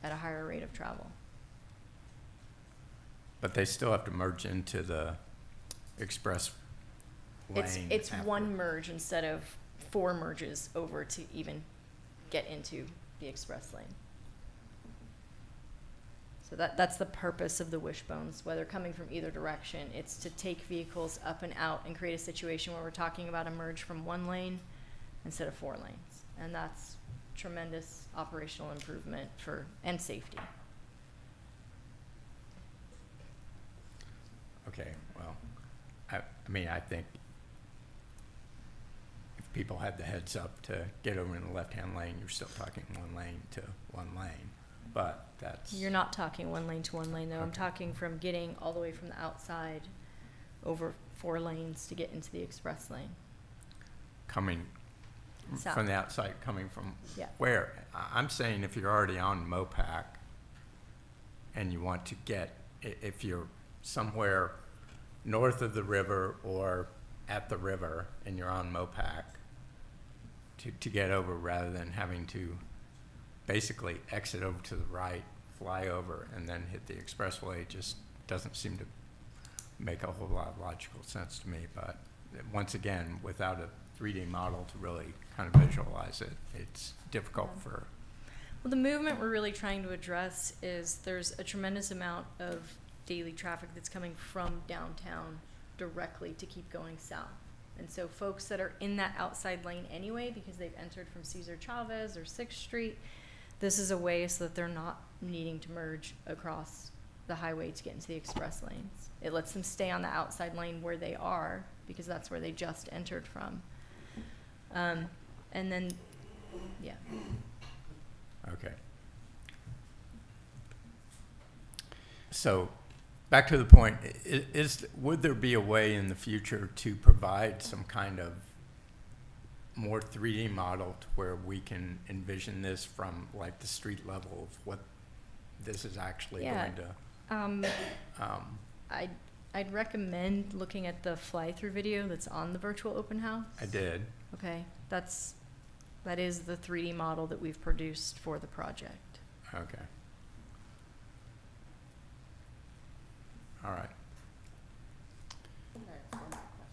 at a higher rate of travel. But they still have to merge into the express lane. It's after. one merge instead of 4 merges over to even get into the express lane. So that's the purpose of the wishbones, whether coming from either direction. It's to take vehicles up and out and create a situation where we're talking about a merge from 1 lane instead of 4 lanes. And that's tremendous operational improvement and safety. Okay, well, I mean, I think if people had the heads up to get over in the left-hand lane, you're still talking 1 lane to 1 lane, but that's. You're not talking 1 lane to 1 lane, though. I'm Okay. talking from getting all the way from the outside over 4 lanes to get into the express lane. Coming South. from the outside, coming from Yeah. where? I'm saying if you're already on Mopac and you want to get, if you're somewhere north of the river or at the river and you're on Mopac, to get over rather than having to basically exit over to the right, fly over, and then hit the expressway just doesn't seem to make a whole lot of logical sense to me. But once again, without a 3D model to really kind of visualize it, it's difficult for. Well, the movement we're really trying to address is there's a tremendous amount of daily traffic that's coming from downtown directly to keep going south. And so folks that are in that outside lane anyway, because they've entered from Cesar Chavez or 6th Street, this is a way so that they're not needing to merge across the highway to get into the express lanes. It lets them stay on the outside lane where they are, because that's where they just entered from. And then, yeah. Okay. So, back to the point, would there be a way in the future to provide some kind of more 3D model to where we can envision this from like the street level of what this is actually Yeah. going to, Um, um, I'd recommend looking at the fly-through video that's on the virtual open house. I did. Okay, that is the 3D model that we've produced for the project. Okay. All right.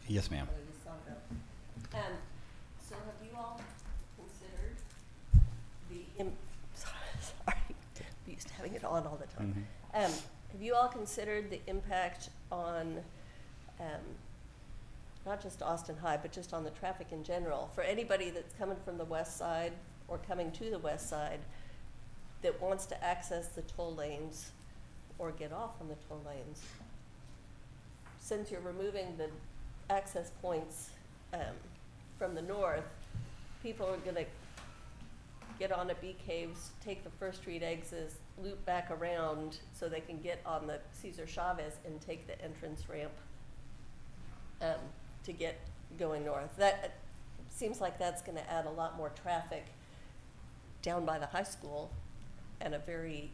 Yes, ma'am. So have you all considered sorry, I'm used to having it on all the time. Have you all considered the impact on, not just Austin High, but just on the traffic in general, for anybody that's coming from the west side or coming to the west side that wants to access the toll lanes or get off on the toll lanes? Since you're removing the access points from the north, people are gonna get on at Bee Caves, take the First Street exits, loop back around so they can get on the Cesar Chavez and take the entrance ramp to get going north. That seems like that's gonna add a lot more traffic down by the high school and a very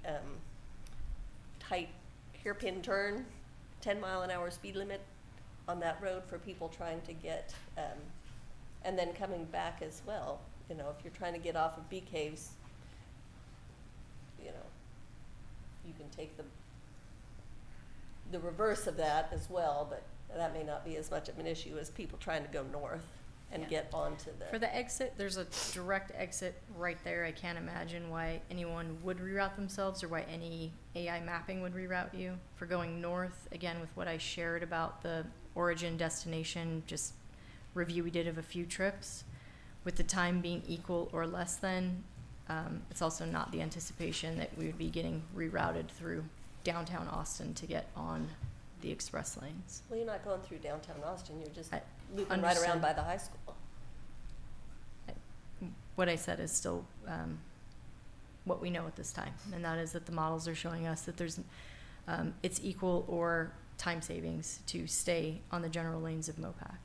tight hairpin turn, 10-mile-an-hour speed limit on that road for people trying to get, and then coming back as well. You know, if you're trying to get off of Bee Caves, you know, you can take the reverse of that as well, but that may not be as much of an issue as people trying to go north and Yeah. get onto the. For the exit, there's a direct exit right there. I can't imagine why anyone would reroute themselves or why any AI mapping would reroute you. For going north, again, with what I shared about the origin destination, just review we did of a few trips, with the time being equal or less than, it's also not the anticipation that we would be getting rerouted through downtown Austin to get on the express lanes. Well, you're not going through downtown Austin, you're just I looping right understand. around by the high school. What I said is still what we know at this time, and that is that the models are showing us that there's it's equal or time savings to stay on the general lanes of MOPAC.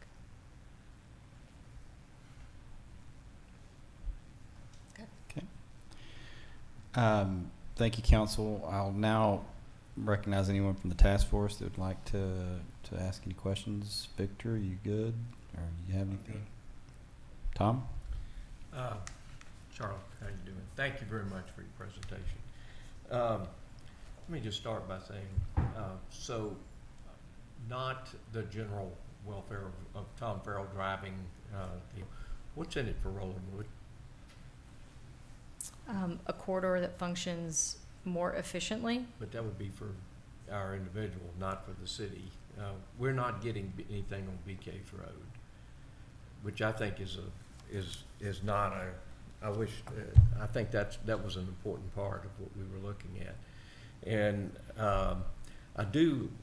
Thank you, council. I'll now recognize anyone from the task force that would like to ask any questions. Victor, you good? Or you have anything? Tom? Charlotte, how you doing? Thank you very much for your presentation. Let me just start by saying, so not the general welfare of Tom Farrell driving, what's in it for Rolling Wood? A corridor that functions more efficiently. But that would be for our individual, not for the city. We're not getting anything on Bee Caves Road, which I think is not I wish, I think that was an important part of what we were looking at. And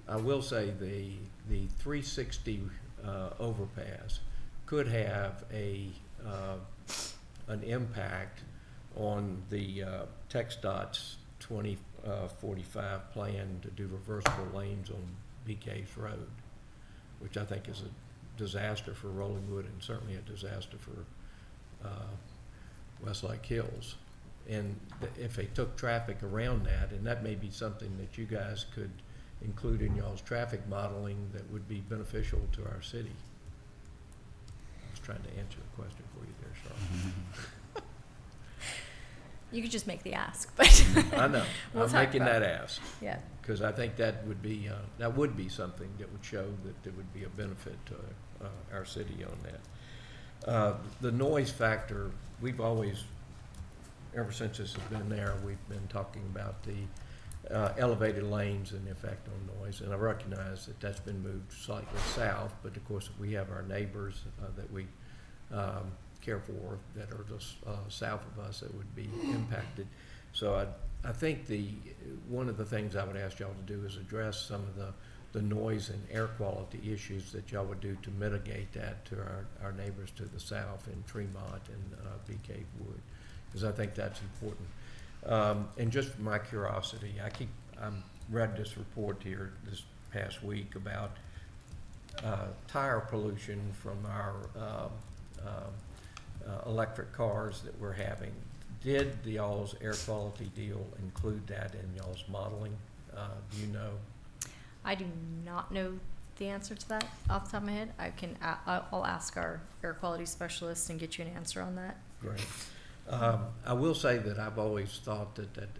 I will say the 360 overpass could have an impact on the TxDOT's 2045 plan to do reversible lanes on Bee Caves Road, which I think is a disaster for Rolling Wood and certainly a disaster for Westlake Hills. And if they took traffic around that, and that may be something that you guys could include in y'all's traffic modeling that would be beneficial to our city. I was trying to answer the question for you there, Charlotte. You could just make the ask, but I know. We'll I'm talk making about that ask yeah. because I think that would be something that would show that there would be a benefit to our city on that. The noise factor, we've always, ever since this has been there, we've been talking about the elevated lanes and the effect on noise. And I recognize that that's been moved slightly south, but of course we have our neighbors that we care for that are just south of us that would be impacted. So I think one of the things I would ask y'all to do is address some of the noise and air quality issues that y'all would do to mitigate that to our neighbors to the south in Tremont and Bee Cave Wood, because I think that's important. And just for my curiosity, I read this report here this past week about tire pollution from our electric cars that we're having. Did the y'all's air quality deal include that in y'all's modeling? Do you know? I do not know the answer to that off the top of my head. I'll ask our air quality specialist and get you an answer on that. Great. I will say that I've always thought that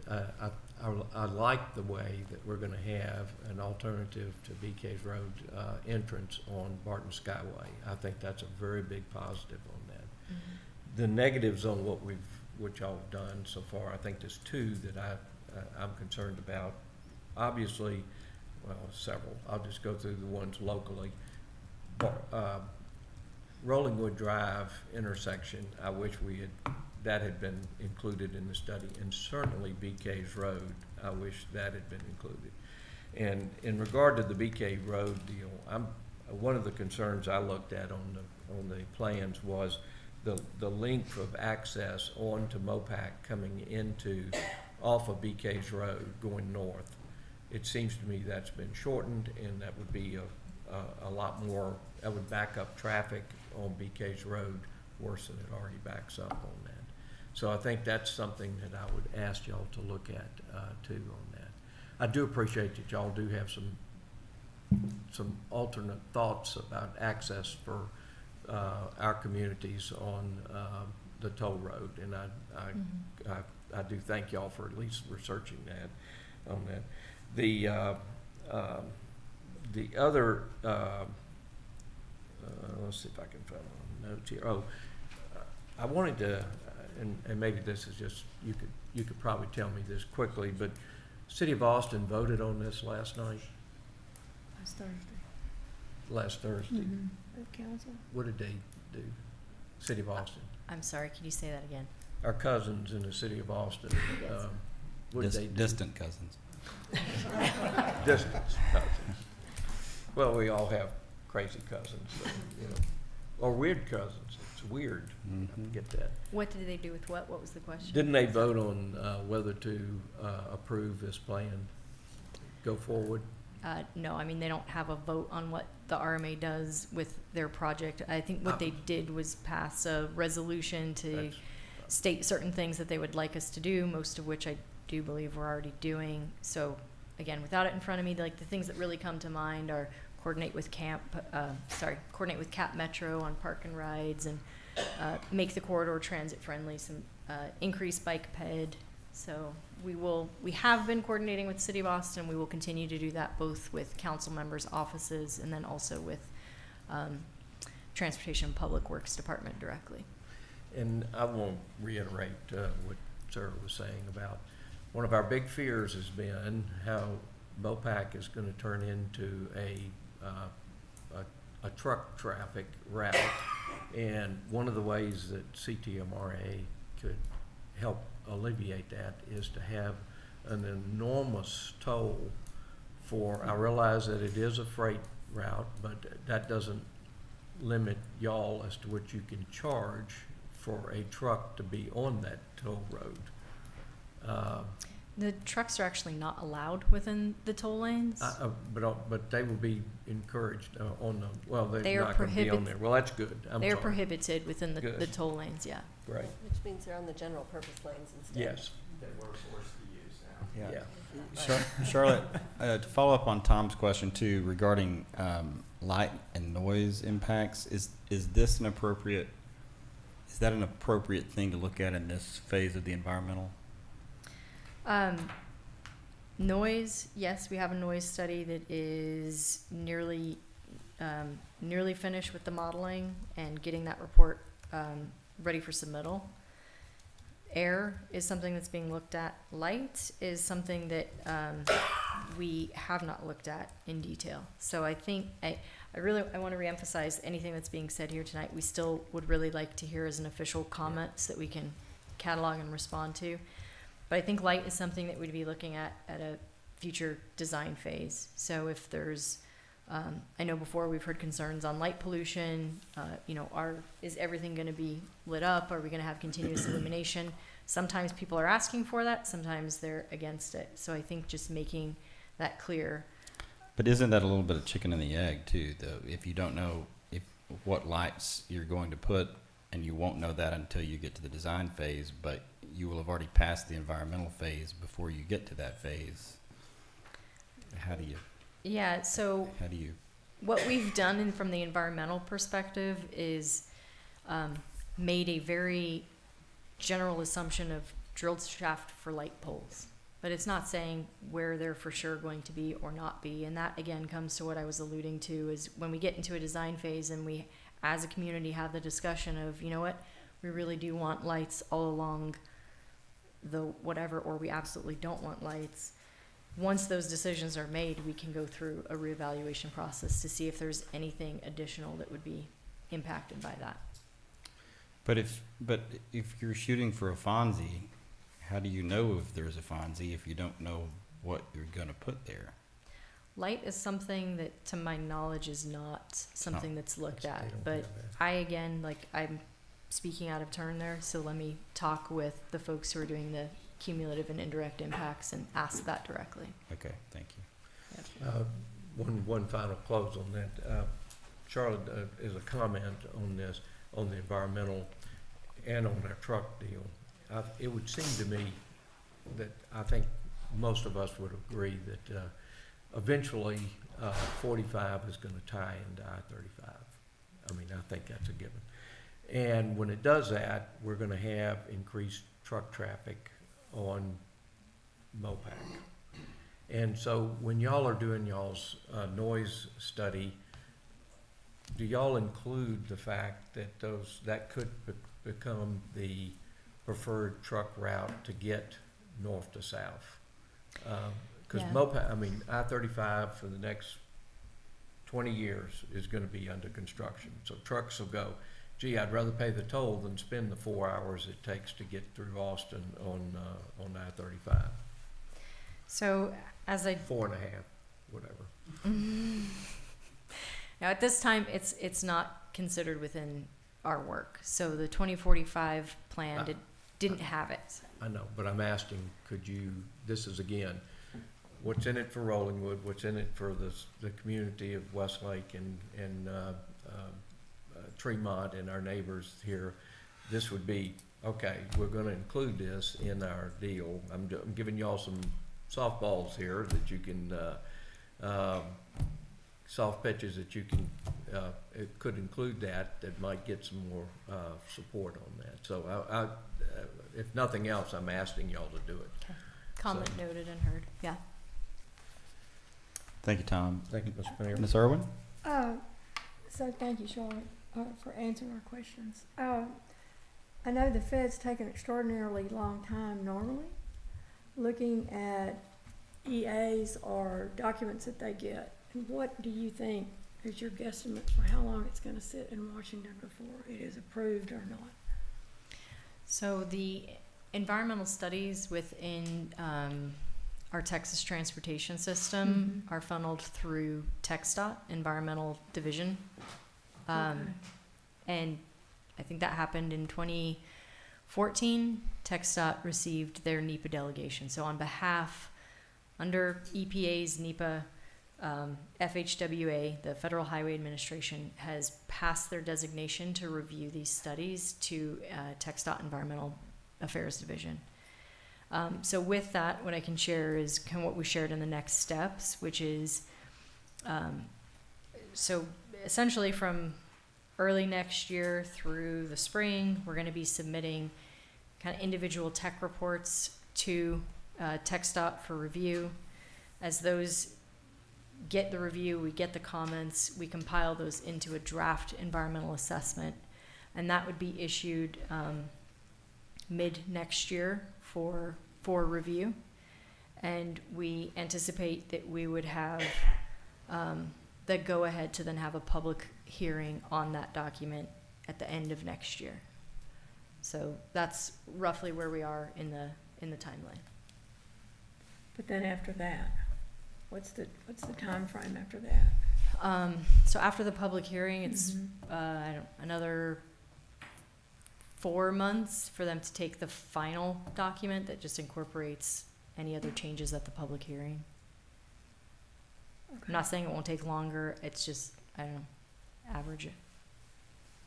I like the way that we're gonna have an alternative to BK's Road entrance on Barton Skyway. I think that's a very big positive on that. The negatives on what y'all have done so far, I think there's two that I'm concerned about. Obviously, well, several. I'll just go through the ones locally. Rollingwood Drive intersection, I wish that had been included in the study, and certainly BK's Road, I wish that had been included. And in regard to the BK Road deal, one of the concerns I looked at on the plans was the length of access onto Mopac coming off of BK's Road going north. It seems to me that's been shortened, and that would be a lot more, that would back up traffic on BK's Road worse than it already backs up on that. So I think that's something that I would ask y'all to look at too on that. I do appreciate that y'all do have some alternate thoughts about access for our communities on the toll road, and I do thank y'all for at least researching that on that. The other let's see if I can find my notes here. I wanted to, and maybe this is just, you could probably tell me this quickly, but City of Austin voted on this last night, last Thursday. Council? What did they do? City of Austin. I'm sorry, can you say that again? Our cousins in the City of Austin, what did they do? Distant cousins. Distance cousins. Well, we all have crazy cousins, so, or weird cousins. It's weird. I get that. What did they do with what? What was the question? Didn't they vote on whether to approve this plan, go forward? No, I mean, they don't have a vote on what the RMA does with their project. I think what they did was pass a resolution to That's- state certain things that they would like us to do, most of which I do believe we're already doing. So again, without it in front of me, like the things that really come to mind are coordinate with Cap Metro on park and rides, and make the corridor transit friendly, some increase bike ped. So we have been coordinating with the City of Austin. We will continue to do that both with council members' offices and then also with Transportation and Public Works Department directly. And I won't reiterate what Sarah was saying about one of our big fears has been how Mopac is going to turn into a truck traffic route. And one of the ways that CTMRA could help alleviate that is to have an enormous toll I realize that it is a freight route, but that doesn't limit y'all as to what you can charge for a truck to be on that toll road. The trucks are actually not allowed within the toll lanes. But they will be encouraged on the, well, They they're are not going to be on prohibit- there. Well, that's good. I'm They're sorry. prohibited within the Good. toll lanes, yeah. Great. Which means they're on the general purpose lanes instead. Yes. That we're forced to use now. Yeah. Charlotte, to follow up on Tom's question too regarding light and noise impacts, is that an appropriate thing to look at in this phase of the environmental? Noise, yes, we have a noise study that is nearly finished with the modeling and getting that report ready for submittal. Air is something that's being looked at. Light is something that we have not looked at in detail. So I think I want to reemphasize anything that's being said here tonight. We still would really like to hear as an official comment so that we can catalog and respond to. But I think light is something that we'd be looking at a future design phase. So if there's, I know before we've heard concerns on light pollution, is everything going to be lit up? Are we going to have continuous illumination? Sometimes people are asking for that, sometimes they're against it. So I think just making that clear. But isn't that a little bit of chicken and the egg too, though? If you don't know what lights you're going to put and you won't know that until you get to the design phase, but you will have already passed the environmental phase before you get to that phase. How do you, Yeah, so how do you, what we've done from the environmental perspective is made a very general assumption of drilled shaft for light poles. But it's not saying where they're for sure going to be or not be. And that again comes to what I was alluding to, is when we get into a design phase and we as a community have the discussion of, you know what, we really do want lights all along the whatever, or we absolutely don't want lights. Once those decisions are made, we can go through a reevaluation process to see if there's anything additional that would be impacted by that. but if you're shooting for a Fonzie, how do you know if there's a Fonzie if you don't know what you're gonna put there? Light is something that, to my knowledge, is not something that's looked They at. don't But have that. I, again, like, I'm speaking out of turn there, so let me talk with the folks who are doing the cumulative and indirect impacts and ask that directly. Okay, thank you. One final close on that. Charlotte, is a comment on this, on the environmental and on our truck deal. It would seem to me that I think most of us would agree that eventually 45 is going to tie into I-35. I mean, I think that's a given. And when it does that, we're going to have increased truck traffic on Mopac. And so when y'all are doing y'all's noise study, do y'all include the fact that that could become the preferred truck route to get north to south? Because Yeah. Mopac, I mean, I-35 for the next 20 years is gonna be under construction. So trucks will go, gee, I'd rather pay the toll than spend the 4 hours it takes to get through Austin on I-35. So, as I 4.5, whatever. now at this time, it's not considered within our work. So the 2045 plan didn't have it. I know, but I'm asking, this is again, what's in it for Rollingwood, what's in it for the community of Westlake and Tremont and our neighbors here. This would be, okay, we're gonna include this in our deal. I'm giving y'all some softballs here that you can, soft pitches that you can, it could include that might get some more, support on that. So if nothing else, I'm asking y'all to do it. Comment noted and heard. Yeah. Thank you, Tom. Thank you, Mr. Mayor. Ms. Irwin? So thank you, Charlotte, for answering our questions. I know the feds take an extraordinarily long time normally looking at EAs or documents that they get. And what do you think is your guesstimate for how long it's going to sit in Washington before it is approved or not? So the environmental studies within our Texas transportation system are funneled through TxDOT, Environmental Division. And I think that happened in 2014. TxDOT received their NEPA delegation. So on behalf, under EPA's NEPA, FHWA, the Federal Highway Administration, has passed their designation to review these studies to TxDOT Environmental Affairs Division. So with that, what I can share is kind of what we shared in the next steps, which is, so essentially from early next year through the spring, we're going to be submitting kind of individual tech reports to TxDOT for review. As those get the review, we get the comments, we compile those into a draft environmental assessment, and that would be issued mid next year for review. And we anticipate that we would have the go-ahead to then have a public hearing on that document at the end of next year. So that's roughly where we are in the timeline. But then after that, what's the time frame after that? So after the public hearing, it's another 4 months for them to take the final document that just incorporates any other changes at the public hearing. Okay. I'm not saying it won't take longer, it's just, I don't know, average it.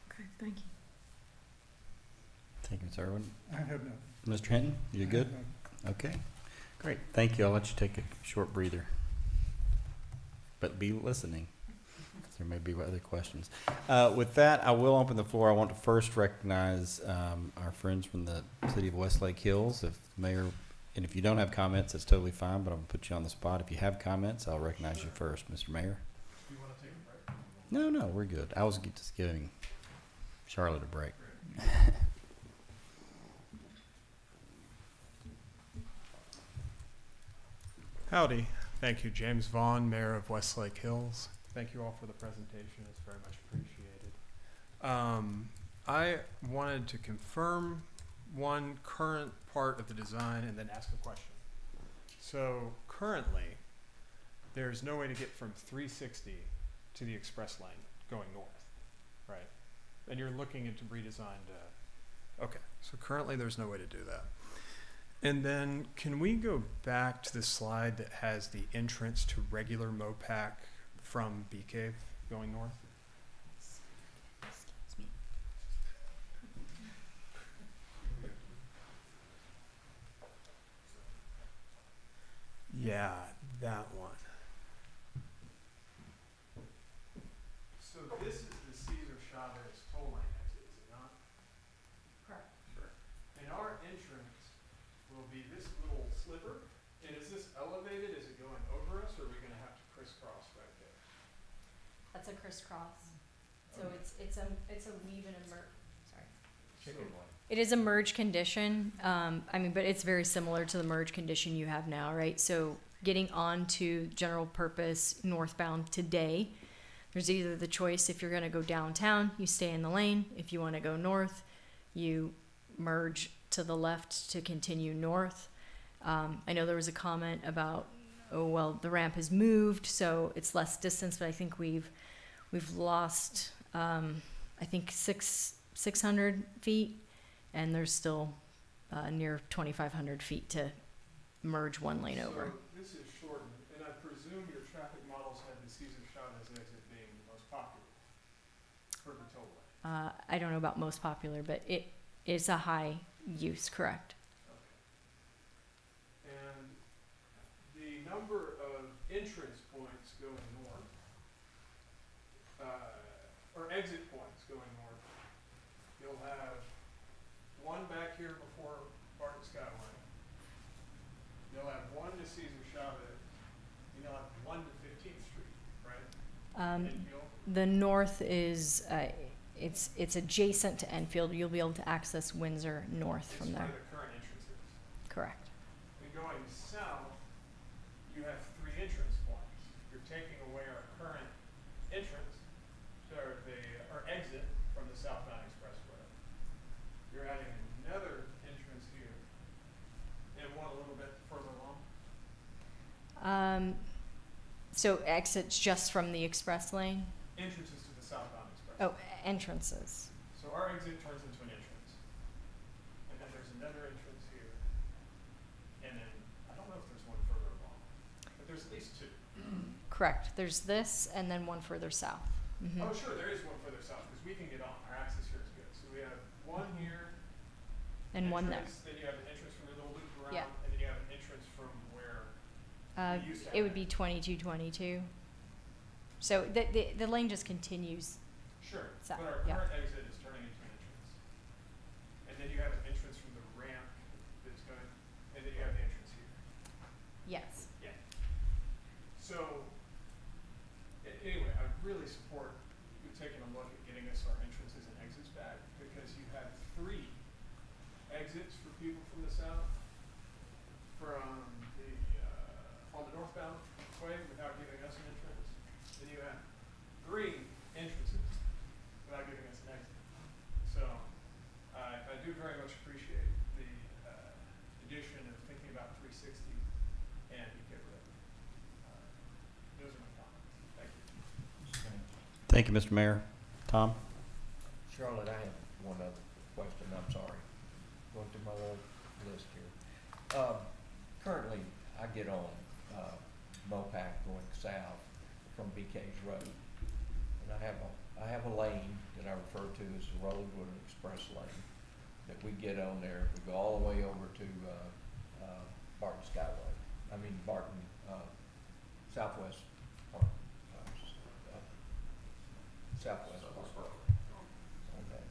Okay, thank you. Thank you, Ms. Irwin. I have no. Mr. Hinton, you good? Okay, great. Thank you. I'll let you take a short breather. But be listening. There may be other questions. With that, I will open the floor. I want to first recognize our friends from the city of Westlake Hills. If Mayor, and if you don't have comments, that's totally fine, but I'm gonna put you on the spot. If you have comments, I'll recognize you first, Mr. Mayor. You wanna take a break? No, we're good. I was just giving Charlotte a break. Howdy. Thank you, James Vaughn, Mayor of Westlake Hills. Thank you all for the presentation. It's very much appreciated. I wanted to confirm one current part of the design and then ask a question. So currently, there's no way to get from 360 to the express lane going north, right? And you're looking into redesign to, okay, so currently there's no way to do that. And then can we go back to the slide that has the entrance to regular MOPAC from Bee Cave going north? Yeah, that one. So this is the Cesar Chavez toll line exit, is it not? Correct. Sure. And our entrance will be this little sliver. And is this elevated? Is it going over us, or are we gonna have to crisscross right there? That's a crisscross. So Okay. it's a weave and a sorry. It is a merge condition, but it's very similar to the merge condition you have now, right? So getting on to general purpose northbound today, there's either the choice if you're gonna go downtown, you stay in the lane. If you wanna go north, you merge to the left to continue north. I know there was a comment about, oh, well, the ramp has moved, so it's less distance, but I think we've lost, I think 600 feet. And there's still near 2,500 feet to merge one lane over. So this is shortened, and I presume your traffic models have the Cesar Chavez exit being the most popular for the tollway. I don't know about most popular, but it is a high use, correct? Okay. And the number of entrance points going north, or exit points going north, you'll have one back here before Barton Skyway. You'll have one to Cesar Chavez, and you'll have one to 15th Street, right? Enfield. The north is, it's adjacent to Enfield. You'll be able to access Windsor north from It's there. where the current entrance is. Correct. And going south, you have 3 entrance points. You're taking away our current entrance, or exit from the southbound expressway. You're adding another entrance here, and one a little bit further along. So exits just from the express lane? Entrances to the southbound expressway. Oh, entrances. So our exit turns into an entrance. And then there's another entrance here. And then, I don't know if there's one further along, but there's at least 2. Correct. There's this and then one further south. Mhm. Oh, sure, there is one further south, because we can get on. Our access here is good. So we have one here. And one there. entrance, Then you have an entrance from the little loop around, Yeah. and then you have an entrance from where we used to It have would be 2222. So the lane just continues. Sure, south, but our yeah. current exit is turning into an entrance. And then you have an entrance from the ramp that's going, and then you have the entrance here. Yes. Yeah. So, anyway, I really support you taking a look at getting us our entrances and exits back, because you have 3 exits for people from the south, from the, on the northbound way without giving us an entrance. Then you have 3 entrances without giving us an exit. So, I do very much appreciate the, addition of thinking about 360 and get rid of it. Those are my comments. Thank you. Thank you, Mr. Mayor. Tom? Charlotte, I have one other question, I'm sorry. Going through my little list here. Currently, I get on, MOPAC going south from BK's Road. And I have a lane that I refer to as the Rollwood Express Lane. that we get on there, we go all the way over to, Barton Skyway. Barton, Southwest Park, Southwest Park. Okay,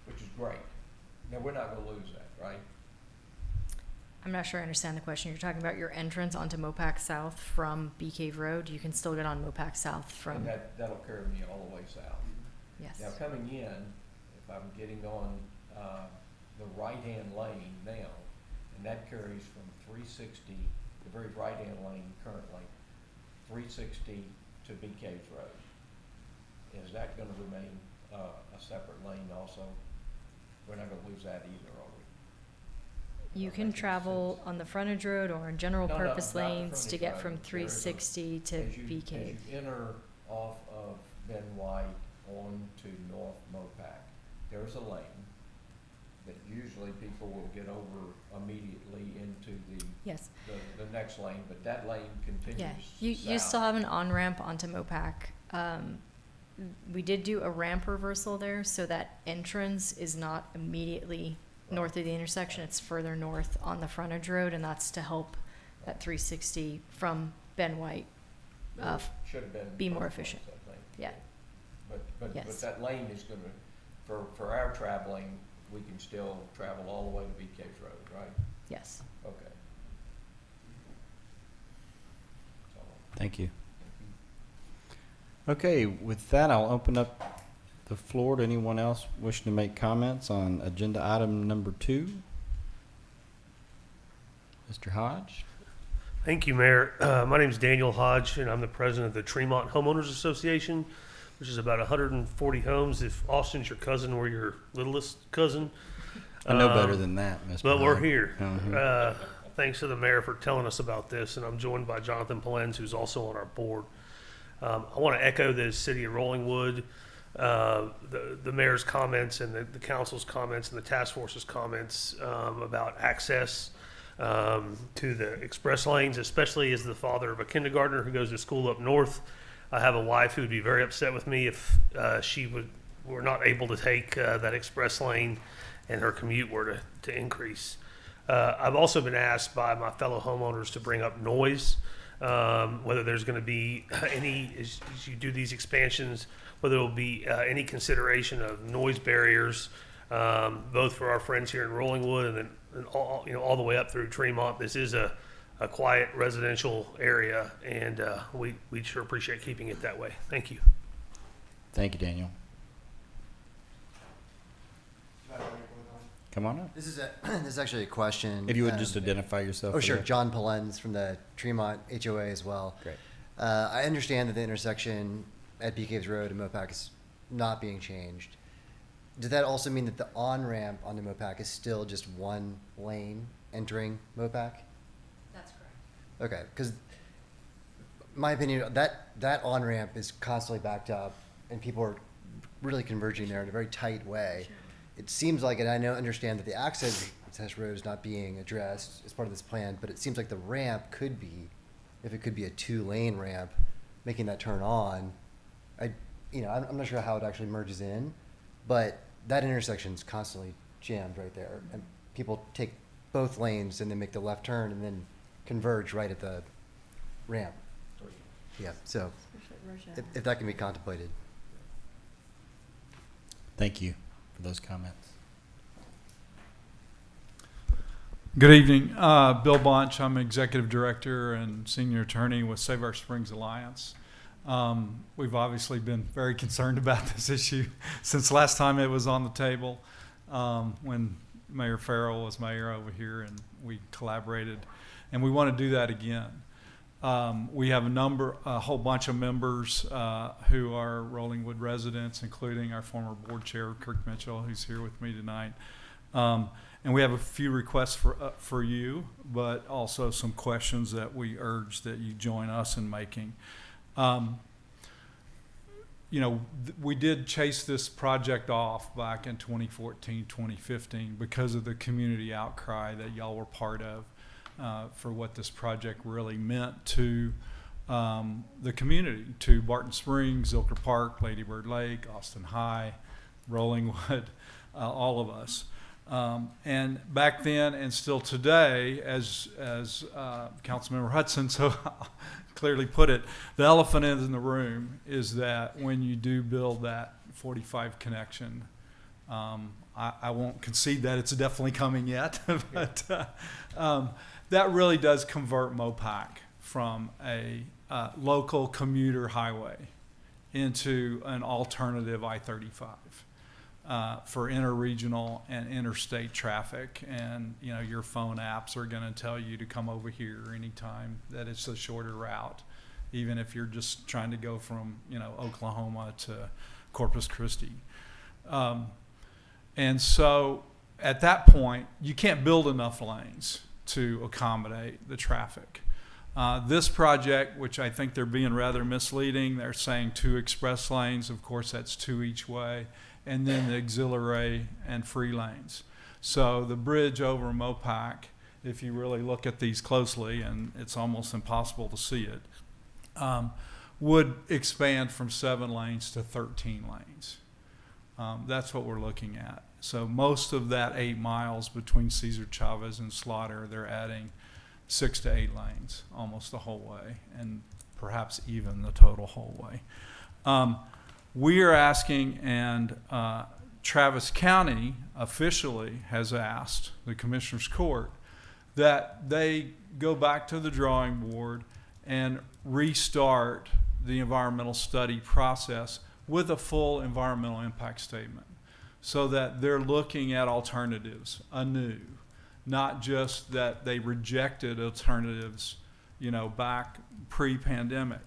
which is great. Now, we're not gonna lose that, right? I'm not sure I understand the question. You're talking about your entrance onto Mopac South from Bee Cave Road. You can still get on Mopac South from, And that'll carry me all the way south. yes. Now, coming in, if I'm getting on, the right-hand lane now, and that carries from 360, the very right-hand lane currently, 360 to Bee Caves Road. Is that gonna remain, a separate lane also? We're not gonna lose that either, are we? You That can makes travel sense. on the frontage road or in general No, purpose not the lanes to frontage get road. from There is a- 360 to Bee Cave. As you enter off of Ben White onto North Mopac, there's a lane that usually people will get over immediately into Yes. the next lane, but that lane continues Yeah, you south. still have an on-ramp onto Mopac. We did do a ramp reversal there, so that entrance is not immediately north of the intersection, it's further north on the frontage road, and that's to help that 360 from Ben White. There should have been be more both efficient. ways, I think. Yeah. But Yes. that lane is gonna, for our traveling, we can still travel all the way to Bee Caves Road, right? Yes. Okay. So, Thank you. Okay, with that, I'll open up the floor to anyone else wishing to make comments on agenda item number 2. Mr. Hodge? Thank you, Mayor. My name is Daniel Hodge, and I'm the president of the Tremont Homeowners Association, which is about 140 homes. If Austin's your cousin, we're your littlest cousin. I know better than that, Mr. But we're Hodge. here. Mhm. Thanks to the mayor for telling us about this, and I'm joined by Jonathan Polens, who's also on our board. I want to echo the city of Rollingwood, the mayor's comments and the council's comments and the task force's comments about access to the express lanes, especially as the father of a kindergartner who goes to school up north. I have a wife who would be very upset with me if she were not able to take that express lane and her commute were to increase. I've also been asked by my fellow homeowners to bring up noise, whether there's going to be any, as you do these expansions, whether there will be any consideration of noise barriers, both for our friends here in Rollingwood and then all the way up through Tremont. This is a quiet residential area, and we sure appreciate keeping it that way. Thank you. Thank you, Daniel. Come on up. This is actually a question. If you would just identify yourself. Oh, for sure. the- John Polens from the Tremont HOA as well. Great. I understand that the intersection at Bee Caves Road and Mopac is not being changed. Does that also mean that the on-ramp onto Mopac is still just one lane entering Mopac? That's correct. Okay, because my opinion, that on-ramp is constantly backed up, and people are really converging there in a very tight way. It seems like, and I understand that the access road is not being addressed as part of this plan, but it seems like the ramp could be, if it could be a 2-lane ramp, making that turn on. I'm not sure how it actually merges in, but that intersection is constantly jammed right there, and people take both lanes and then make the left turn and then converge right at the ramp. Yeah, so if that can be contemplated. Thank you for those comments. Good evening. Bill Bunch. I'm Executive Director and Senior Attorney with Save Our Springs Alliance. We've obviously been very concerned about this issue since last time it was on the table, when Mayor Farrell was mayor over here, and we collaborated, and we want to do that again. We have a whole bunch of members who are Rollingwood residents, including our former board chair, Kirk Mitchell, who's here with me tonight. And we have a few requests for you, but also some questions that we urge that you join us in making. We did chase this project off back in 2014, 2015 because of the community outcry that y'all were part of for what this project really meant to the community, to Barton Springs, Zilker Park, Lady Bird Lake, Austin High, Rollingwood, all of us. And back then and still today, as Councilmember Hudson so clearly put it, the elephant in the room is that when you do build that 45 connection, I won't concede that it's definitely coming yet, but that really does convert Mopac from a local commuter highway into an alternative I-35 for interregional and interstate traffic. And you know, your phone apps are going to tell you to come over here anytime that it's a shorter route, even if you're just trying to go from, you know, Oklahoma to Corpus Christi. And so at that point, you can't build enough lanes to accommodate the traffic. This project, which I think they're being rather misleading, they're saying 2 express lanes. Of course, that's 2 each way, and then the auxiliary and free lanes. So the bridge over Mopac, if you really look at these closely, and it's almost impossible to see it, would expand from 7 lanes to 13 lanes. That's what we're looking at. So most of that 8 miles between Cesar Chavez and Slaughter, they're adding 6 to 8 lanes almost the whole way, and perhaps even the total whole way. We are asking, and Travis County officially has asked the Commissioner's Court that they go back to the drawing board and restart the environmental study process with a full environmental impact statement, so that they're looking at alternatives anew, not just that they rejected alternatives, you know, back pre-pandemic,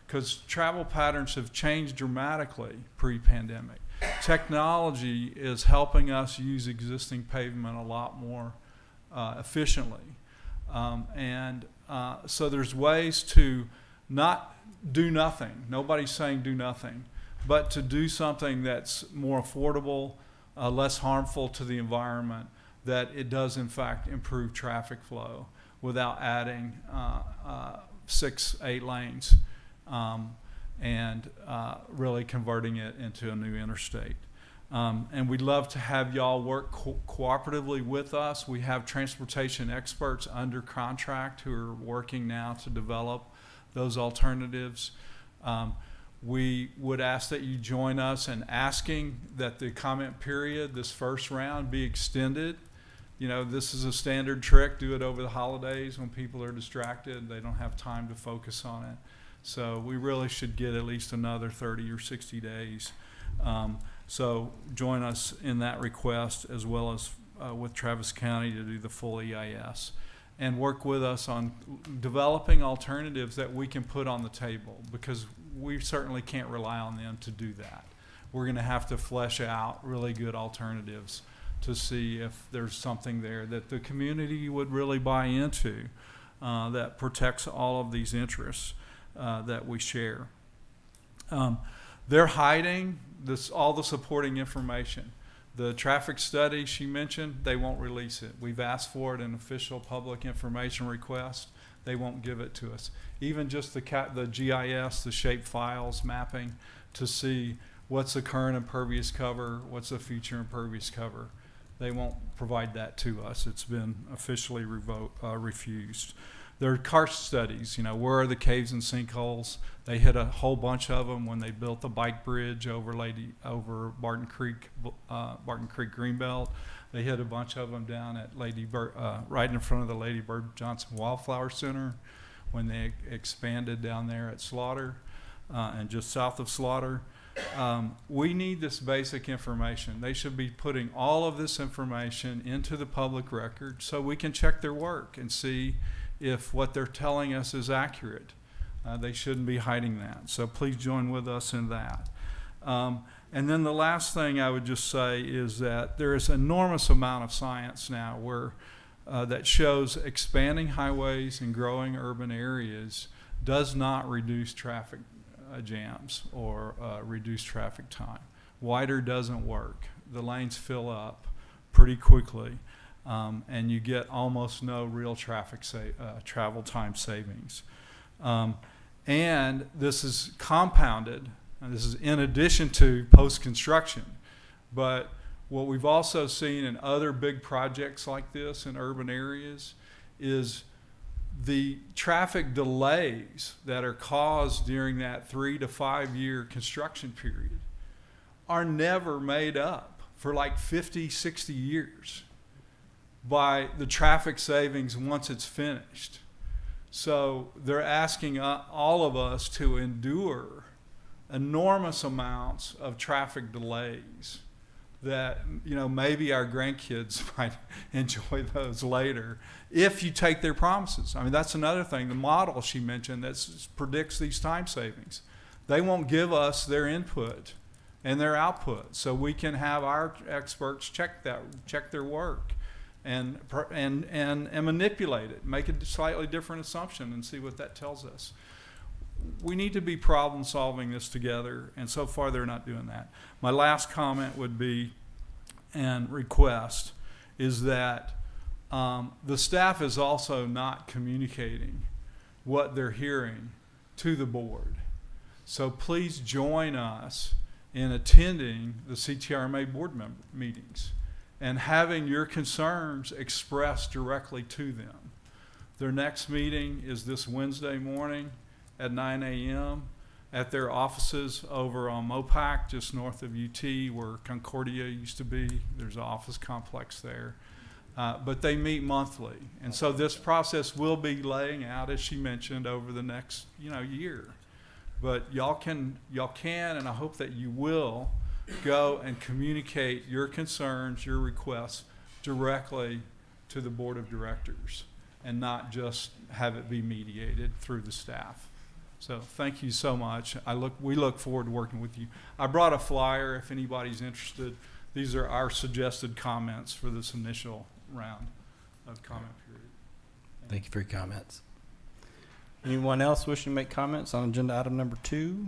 because travel patterns have changed dramatically pre-pandemic. Technology is helping us use existing pavement a lot more efficiently. So there's ways to not do nothing. Nobody's saying do nothing, but to do something that's more affordable, less harmful to the environment, that it does in fact improve traffic flow without adding 6, 8 lanes and really converting it into a new interstate. And we'd love to have y'all work cooperatively with us. We have transportation experts under contract who are working now to develop those alternatives. We would ask that you join us in asking that the comment period, this first round, be extended. You know, this is a standard trick. Do it over the holidays when people are distracted. They don't have time to focus on it. So we really should get at least another 30 or 60 days. So join us in that request, as well as with Travis County to do the full EIS, and work with us on developing alternatives that we can put on the table, because we certainly can't rely on them to do that. We're going to have to flesh out really good alternatives to see if there's something there that the community would really buy into, that protects all of these interests that we share. They're hiding all the supporting information. The traffic study she mentioned, they won't release it. We've asked for it in official public information request. They won't give it to us. Even just the GIS, the shape files mapping, to see what's the current impervious cover, what's the future impervious cover. They won't provide that to us. It's been officially refused. There are karst studies, you know, where are the caves and sinkholes? They hit a whole bunch of them when they built the bike bridge over Barton Creek Greenbelt. They hit a bunch of them down at right in front of the Lady Bird Johnson Wildflower Center when they expanded down there at Slaughter and just south of Slaughter. We need this basic information. They should be putting all of this information into the public record so we can check their work and see if what they're telling us is accurate. They shouldn't be hiding that. So please join with us in that. And then the last thing I would just say is that there is an enormous amount of science now that shows expanding highways and growing urban areas does not reduce traffic jams or reduce traffic time. Wider doesn't work. The lanes fill up pretty quickly. And you get almost no real travel time savings. And this is compounded, and this is in addition to post-construction, but What we've also seen in other big projects like this in urban areas is the traffic delays that are caused during that 3 to 5 year construction period are never made up for like 50, 60 years by the traffic savings once it's finished. So they're asking all of us to endure enormous amounts of traffic delays that, you know, maybe our grandkids might enjoy those later if you take their promises. I mean, that's another thing. The model she mentioned that predicts these time savings. They won't give us their input and their output, so we can have our experts check their work and manipulate it, make a slightly different assumption and see what that tells us. We need to be problem solving this together, and so far they're not doing that. My last comment would be, and request, is that the staff is also not communicating what they're hearing to the board. So please join us in attending the CTRMA board member meetings and having your concerns expressed directly to them. Their next meeting is this Wednesday morning at 9 a.m. at their offices over on Mopac, just north of UT, where Concordia used to be. There's an office complex there. But they meet monthly. And so this process will be laying out, as she mentioned, over the next, year. But y'all can, and I hope that you will, go and communicate your concerns, your requests directly to the board of directors and not just have it be mediated through the staff. So thank you so much. We look forward to working with you. I brought a flyer if anybody's interested. These are our suggested comments for this initial round of comment period. Thank you for your comments. Anyone else wishing to make comments on agenda item number 2?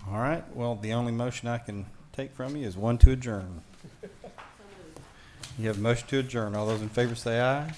All right. Well, the only motion I can take from you is one to adjourn. You have a motion to adjourn. All those in favor say aye.